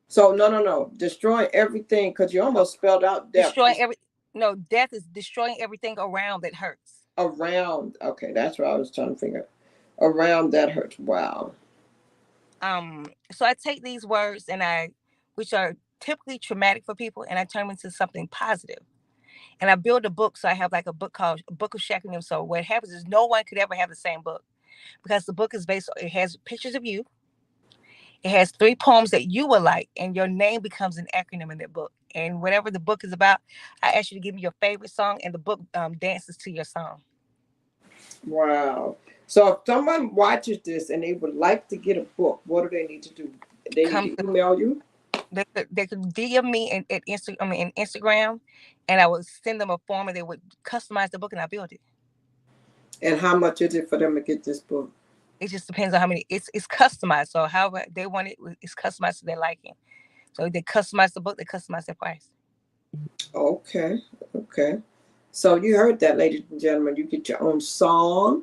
So no. Destroying everything, because you almost spelled out death. No, death is destroying everything around that hurts. Around. Okay, that's what I was trying to figure out. Around that hurts. Wow. So I take these words which are typically traumatic for people, and I turn them into something positive. And I build a book. So I have like a book called Book of Shacronyms. So what happens is no one could ever have the same book, because the book is it has pictures of you. It has 3 poems that you will like, and your name becomes an acronym in that book. And whatever the book is about, I ask you to give me your favorite song, and the book dances to your song. Wow. So if someone watches this and they would like to get a book, what do they need to do? They need to email you? They could DM me at Instagram, and I would send them a form, and they would customize the book, and I build it. And how much is it for them to get this book? It just depends on how many. It's customized. So however they want it, it's customized to their liking. So if they customize the book, they customize their price. Okay. So you heard that, ladies and gentlemen. You get your own song.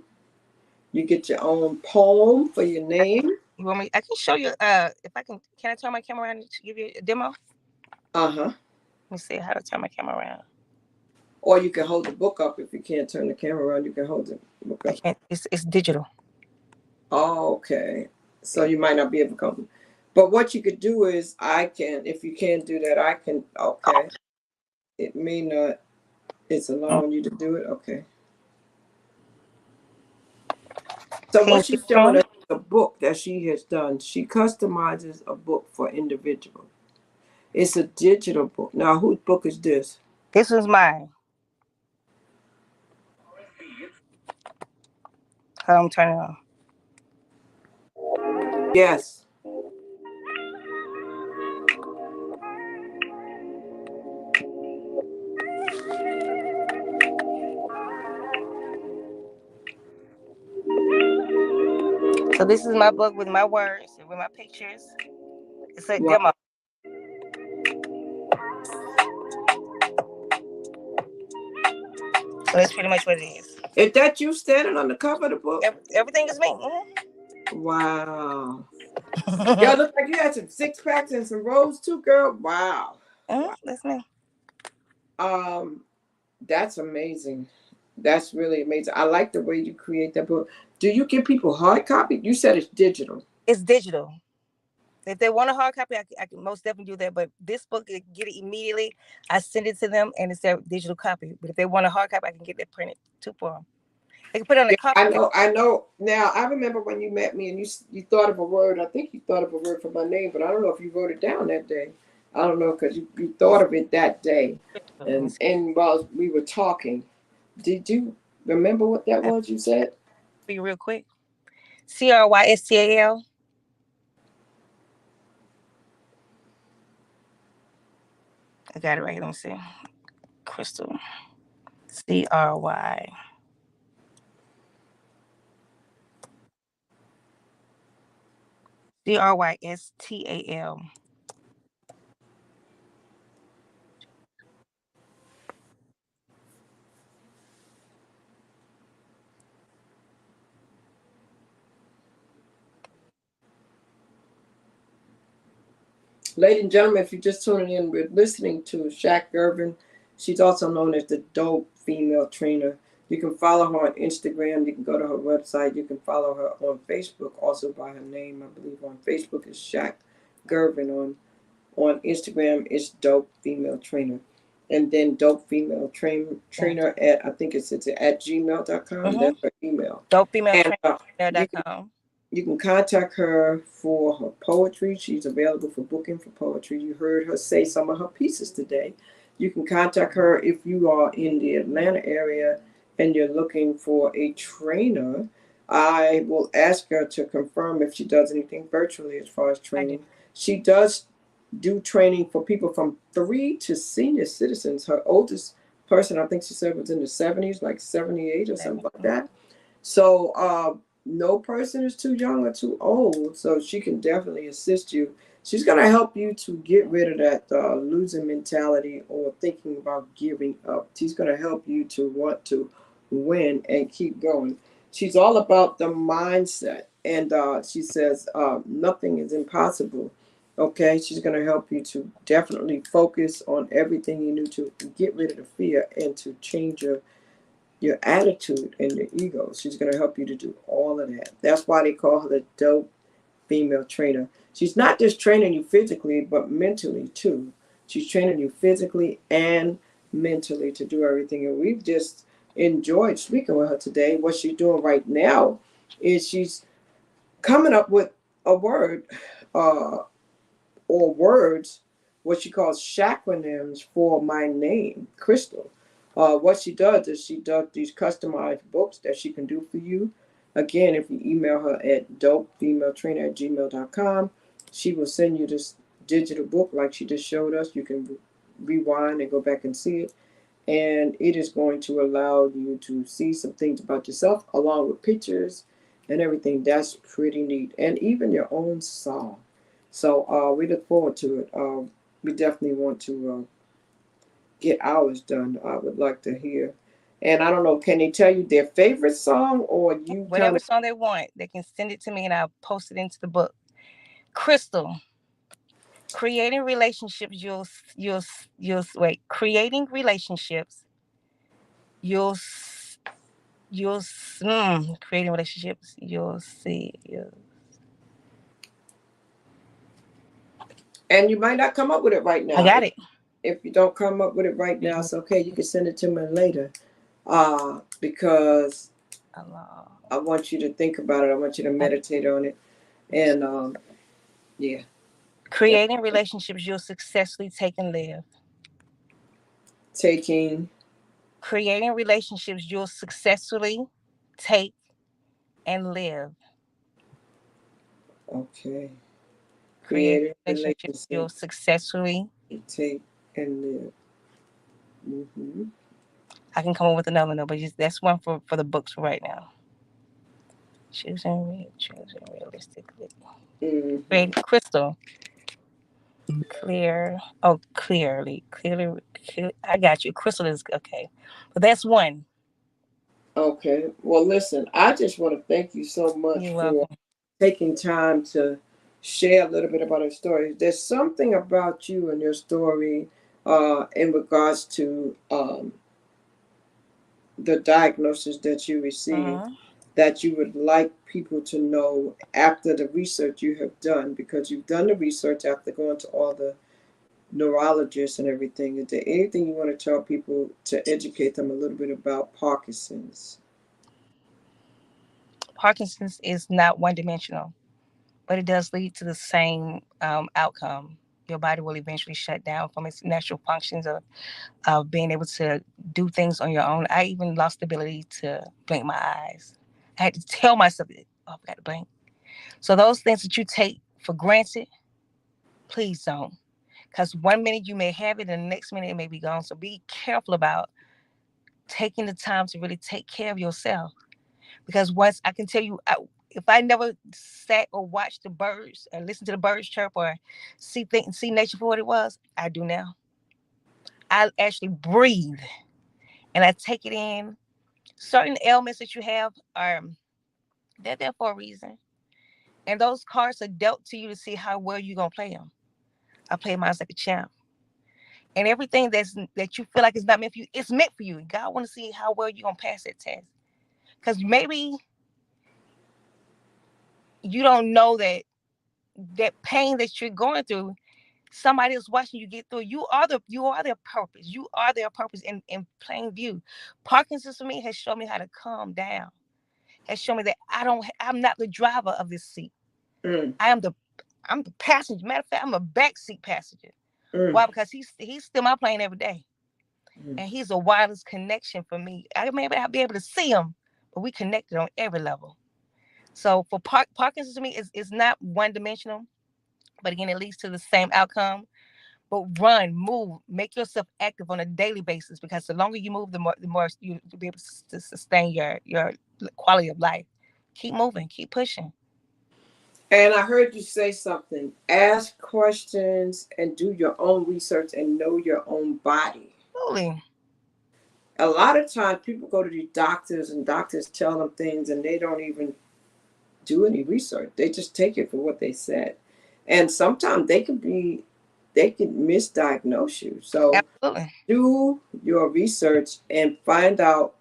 You get your own poem for your name. You want me? I can show you. If I can I turn my camera around to give you a demo? Let me see how to turn my camera around. Or you can hold the book up. If you can't turn the camera around, you can hold the book up. I can't. It's digital. Oh, okay. So you might not be able to come. But what you could do is, if you can't do that, I can. Okay. It may not. It's allowing you to do it. Okay. So what she's showing us is a book that she has done. She customizes a book for individuals. It's a digital book. Now, whose book is this? This is mine. I'm turning on. Yes. So this is my book with my words and with my pictures. It's a demo. So that's pretty much what it is. Is that you standing on the cover of the book? Everything is me. Mm-hmm. Wow. Y'all look like you had some 6-packs and some rolls too, girl. Wow. Mm-hmm. That's me. That's amazing. That's really amazing. I like the way you create that book. Do you give people hard copy? You said it's digital. It's digital. If they want a hard copy, I can most definitely do that. But this book, get it immediately. I send it to them, and it's their digital copy. But if they want a hard copy, I can get that printed too for them. They can put it on the Yeah, coffee. I know. Now I remember when you met me and you thought of a word. I think you thought of a word for my name, but I don't know if you wrote it down that day. I don't know because you thought of it that day, Let me and while we were talking, did you remember what that was you said? see real quick. Crystal. I got it right here. Let me see. Crystal. CRY. CRYSTAL. Ladies and gentlemen, if you're just tuning in, we're listening to Shaq Gervin. She's also known as the Dope Female Trainer. You can follow her on Instagram. You can go to her website. You can follow her on Facebook, also by her name. I believe on Facebook is Shaq Gervin. On Instagram it's Dope Female Trainer. And then Dope Female Trainer at, I think it's at gmail.com. Mm-hmm. That's her email. And you can dopefemaletrainer.com. you can contact her for her poetry. She's available for booking for poetry. You heard her say some of her pieces today. You can contact her if you are in the Atlanta area and you're looking for a trainer. I will ask her to confirm if she does anything virtually as far as I do. training. She does do training for people from 3 to senior citizens. Her oldest person, I think she said, was in the 70s, like 78 or something like that. So no person is too young or too old, so she can definitely assist you. She's going to help you to get rid of that losing mentality or thinking about giving up. She's going to help you to want to win and keep going. She's all about the mindset, and she says nothing is impossible. Okay, she's going to help you to definitely focus on everything you need to get rid of the fear and to change your attitude and your ego. She's going to help you to do all of that. That's why they call her the Dope Female Trainer. She's not just training you physically, but mentally too. She's training you physically and mentally to do everything. And we've just enjoyed speaking with her today. What she's doing right now is she's coming up with a word uh, or words, what she calls acronyms for my name, Crystal. What she does is she does these customized books that she can do for you. Again, if you email her at dopefemaletrainer@gmail.com, she will send you this digital book like she just showed us. You can rewind and go back and see it. And it is going to allow you to see some things about yourself along with pictures and everything. That's pretty neat. And even your own song. So we look forward to it. We definitely want to get ours done. I would like to hear. And I don't know, can they tell you their favorite song or you kind Whatever song they want, they can send it to me and I'll post it into the book. Crystal. Creating relationships, you'll wait. Creating relationships, you'll creating relationships, you'll see. and you might not come up with it right I now. got it. If you don't come up with it right now, it's okay. You can send it to me later. Because I want you to think about it. I want you to meditate on it. And yeah. Creating relationships you'll successfully take and live. Taking. Creating relationships you'll successfully take and live. Okay. Creating Creating relationships you'll relationships. successfully Take and live. I can come up with another one, but that's one for the books for right now. Choosing realistically. Create Crystal. Clear. Oh, clearly. I got you. Crystal is okay, but that's one. Okay. Well, listen, I just want to thank you so much You're for welcome. taking time to share a little bit about your story. There's something about you and your story in regards to the diagnosis that you received Uh-huh. that you would like people to know after the research you have done, because you've done the research after going to all the neurologists and everything. Is there anything you want to tell people to educate them a little bit about Parkinson's? Parkinson's is not one dimensional, but it does lead to the same outcome. Your body will eventually shut down from its natural functions of being able to do things on your own. I even lost the ability to blink my eyes. I had to tell myself, oh, I got to blink. So those things that you take for granted, please don't. Because one minute you may have it and the next minute it may be gone. So be careful about taking the time to really take care of yourself. Because once I can tell you, if I never sat or watched the birds or listened to the birds chirp or see nature for what it was, I do now. I actually breathe and I take it in. Certain ailments that you have are they're there for a reason, and those cards are dealt to you to see how well you're gonna play them. I play mine like a champ, and everything that you feel like is not meant for you, it's meant for you. God want to see how well you're gonna pass that test, because maybe you don't know that pain that you're going through, somebody else watching you get through. You are their purpose. You are their purpose in plain view. Parkinson's for me has shown me how to calm down. Has shown me that I'm not the driver of this seat. Mm, I'm the passenger. Matter of fact, I'm a backseat passenger. mm, Why? Because he's still my plane every day, mm. and he's a wireless connection for me. I may not be able to see him, but we connected on every level. So for Parkinson's to me is not one dimensional, but again, it leads to the same outcome. But run, move, make yourself active on a daily basis, because the longer you move, the more you'll be able to sustain your quality of life. Keep moving, keep pushing. And I heard you say something. Ask questions and do your own research and know your own body. Absolutely. A lot of times people go to these doctors and doctors tell them things and they don't even do any research. They just take it for what they said. And sometimes they can misdiagnose you. So Absolutely. do your research and find out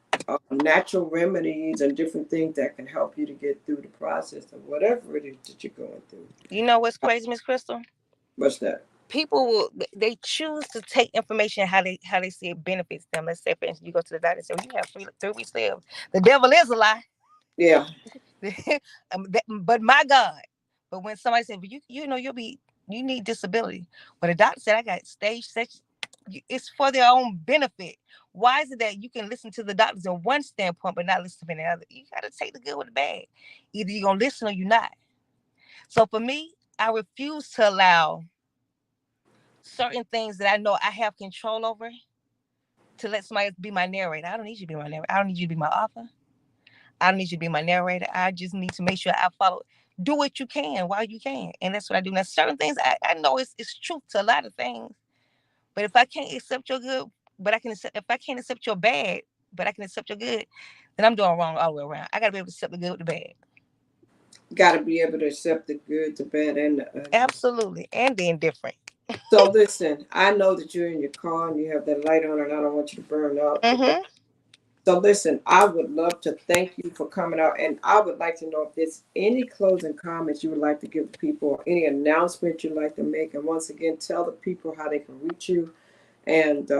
natural remedies and different things that can help you to get through the process of whatever it is that you're going through. You know what's crazy, Miss Crystal? What's that? People will they choose to take information how they see it benefits them. Let's say, for instance, you go to the doctor and say, well, you have 3 weeks left. The devil is a lie. Yeah, But my God. But when somebody said, well, you know, you need disability. But the doctor said, I got stage such, it's for their own benefit. Why is it that you can listen to the doctors in one standpoint, but not listen to any other? You got to take the good with the bad. Either you're going to listen or you're not. So for me, I refuse to allow certain things that I know I have control over to let somebody be my narrator. I don't need you to be my narrator. I don't need you to be my author. I don't need you to be my narrator. I just need to make sure I follow. Do what you can while you can. And that's what I do. Now, certain things I know it's truth to a lot of things. But if I can't accept your good, but I can accept, if I can't accept your bad, but I can accept your good, then I'm doing wrong all the way around. I got to be able to accept the good with the bad. got to be able to accept the good, the bad, and the ugly. Absolutely. And the indifferent. So listen, I know that you're in your car and you have that light on, and I don't want you to burn out today. Mm-hmm. So listen, I would love to thank you for coming out, and I would like to know if there's any closing comments you would like to give the people, or any announcement you'd like to make. And once again, tell the people how they can reach you, and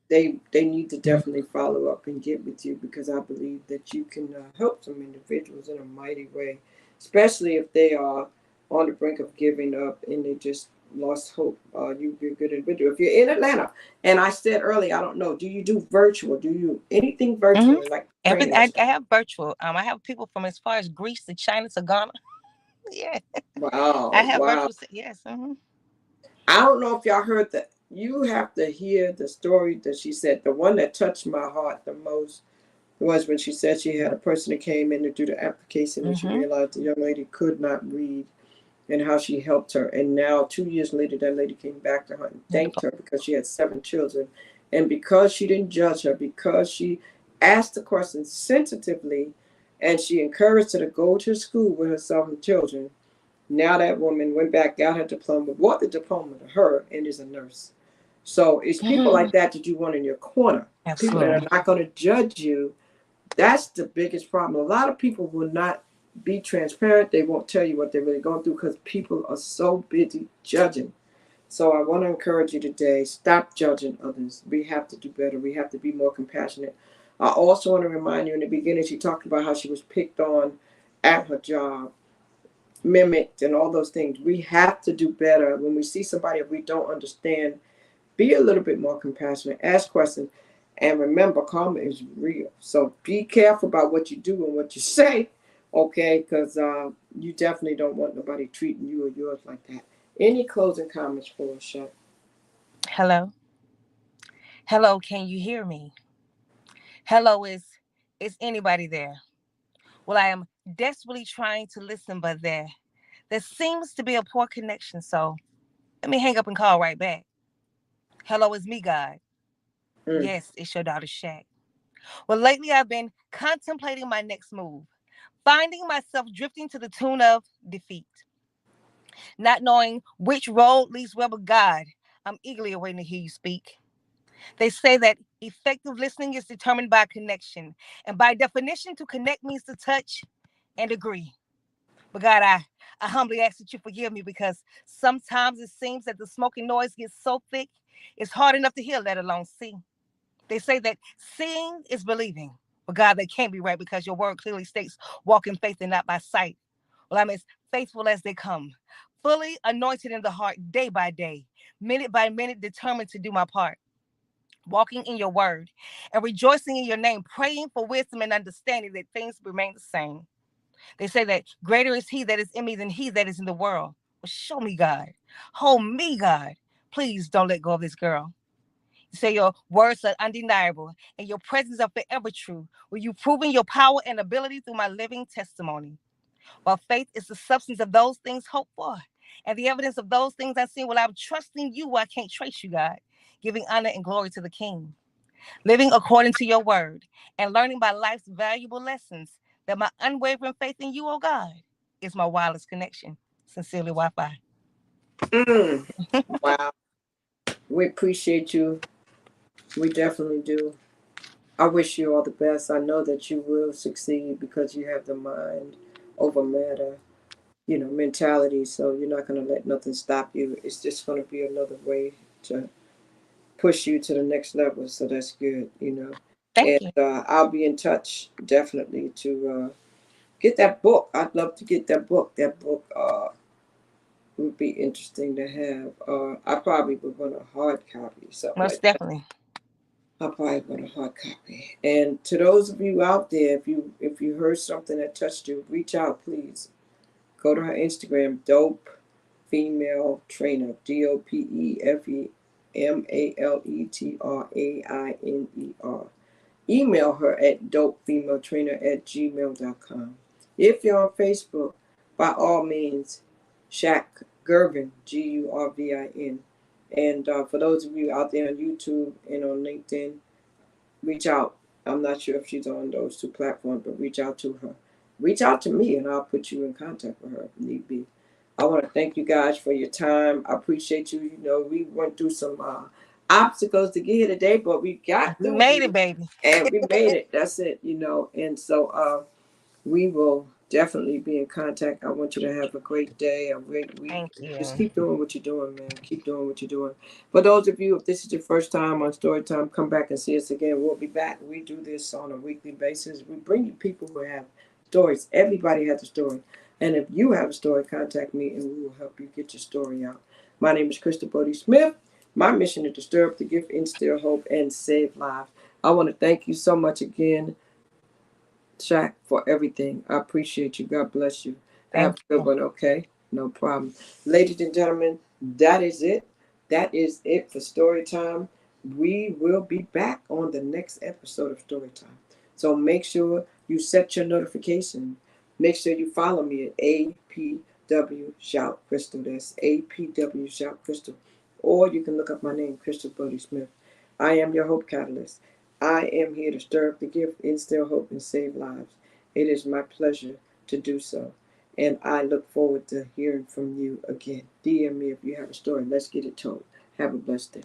they need to definitely follow up and get with you, because I believe that you can help some individuals in a mighty way, especially if they are on the brink of giving up and they just lost hope. You'd be a good individual. If you're in Atlanta, and I said earlier, I don't know, do you do virtual? Do you anything Mm-hmm. virtually like training or I something? have virtual. I have people from as far as Greece to China to Ghana. Yeah. I Wow, have wow. virtual. Yes. Mm-hmm. I don't know if y'all heard that. You have to hear the story that she said. The one that touched my heart the most was when she said she had a person that came in to do the application and she Mm-hmm. realized the young lady could not read, and how she helped her. And now, 2 years later, that lady came back to her and thanked her because she had 7 children. And because she didn't judge her, because she asked the question sensitively, and she encouraged her to go to school with her 7 children, now that woman went back, got her diploma, brought the diploma to her, and is a nurse. So it's people Mm-hmm. like that you want in your corner. People that are Absolutely. not going to judge you. That's the biggest problem. A lot of people will not be transparent. They won't tell you what they're really going through because people are so busy judging. So I want to encourage you today, stop judging others. We have to do better. We have to be more compassionate. I also want to remind you in the beginning, she talked about how she was picked on at her job, mimicked, and all those things. We have to do better. When we see somebody we don't understand, be a little bit more compassionate, ask questions, and remember, karma is real. So be careful about what you do and what you say, okay? Because you definitely don't want nobody treating you or yours like that. Any closing comments for us, Shaq? Hello? Hello, can you hear me? Hello, is anybody there? Well, I am desperately trying to listen, but there seems to be a poor connection, so let me hang up and call right back. Hello, it's me, God. Mm. Yes, it's your daughter Shaq. Well, lately I've been contemplating my next move, finding myself drifting to the tune of defeat, not knowing which road leads where but God. I'm eagerly awaiting to hear you speak. They say that effective listening is determined by connection, and by definition, to connect means to touch and agree. But God, I humbly ask that you forgive me because sometimes it seems that the smoking noise gets so thick, it's hard enough to hear, let alone see. They say that seeing is believing. But God, that can't be right because your word clearly states walk in faith and not by sight. Well, I'm as faithful as they come, fully anointed in the heart day by day, minute by minute, determined to do my part. Walking in your word and rejoicing in your name, praying for wisdom and understanding that things remain the same. They say that greater is he that is in me than he that is in the world. Well, show me, God. Hold me, God. Please don't let go of this girl. You say your words are undeniable and your presence are forever true. Will you proven your power and ability through my living testimony? While faith is the substance of those things hoped for and the evidence of those things unseen, well, I'm trusting you where I can't trace you, God, giving honor and glory to the King, living according to your word, and learning by life's valuable lessons that my unwavering faith in you, oh God, is my wireless connection. Sincerely, Wi-Fi. Mm. Wow. We appreciate you. We definitely do. I wish you all the best. I know that you will succeed because you have the mind over matter, mentality. So you're not going to let nothing stop you. It's just going to be another way to push you to the next level. So that's good. Thank And you. I'll be in touch definitely to get that book. I'd love to get that book. That book would be interesting to have. I probably would want a hard copy, something like Most that. definitely. I probably want a hard copy. And to those of you out there, if you heard something that touched you, reach out, please. Go to her Instagram, dope female trainer, dopefemaletrainer. Email her at dopefemaletrainer@gmail.com. If you're on Facebook, by all means, Shaq Gervin, Gurvin. And for those of you out there on YouTube and on LinkedIn, reach out. I'm not sure if she's on those two platforms, but reach out to her. Reach out to me and I'll put you in contact with her if need be. I want to thank you guys for your time. I appreciate you. We went through some obstacles to get here today, but we got You through made it, here baby. and we made it. That's it. And so we will definitely be in contact. I want you to have a great day, a great week. Thank you. Just keep doing what you're doing, man. Keep doing what you're doing. For those of you, if this is your first time on Storytime, come back and see us again. We'll be back. We do this on a weekly basis. We bring you people who have stories. Everybody has a story. And if you have a story, contact me and we will help you get your story out. My name is Crystal Bodie Smith. My mission is to stir up the gift, instill hope, and save lives. I want to thank you so much again, Shaq, for everything. I appreciate you. God bless you. Have Thank a good you. one, okay? No problem. Ladies and gentlemen, that is it. That is it for story time. We will be back on the next episode of Story Time. So make sure you set your notification. Make sure you follow me at APW Shout Crystal. That's APW Shout Crystal. Or you can look up my name, Crystal Bodie Smith. I am your hope catalyst. I am here to stir up the gift, instill hope, and save lives. It is my pleasure to do so. And I look forward to hearing from you again. DM me if you have a story. Let's get it told. Have a blessed day.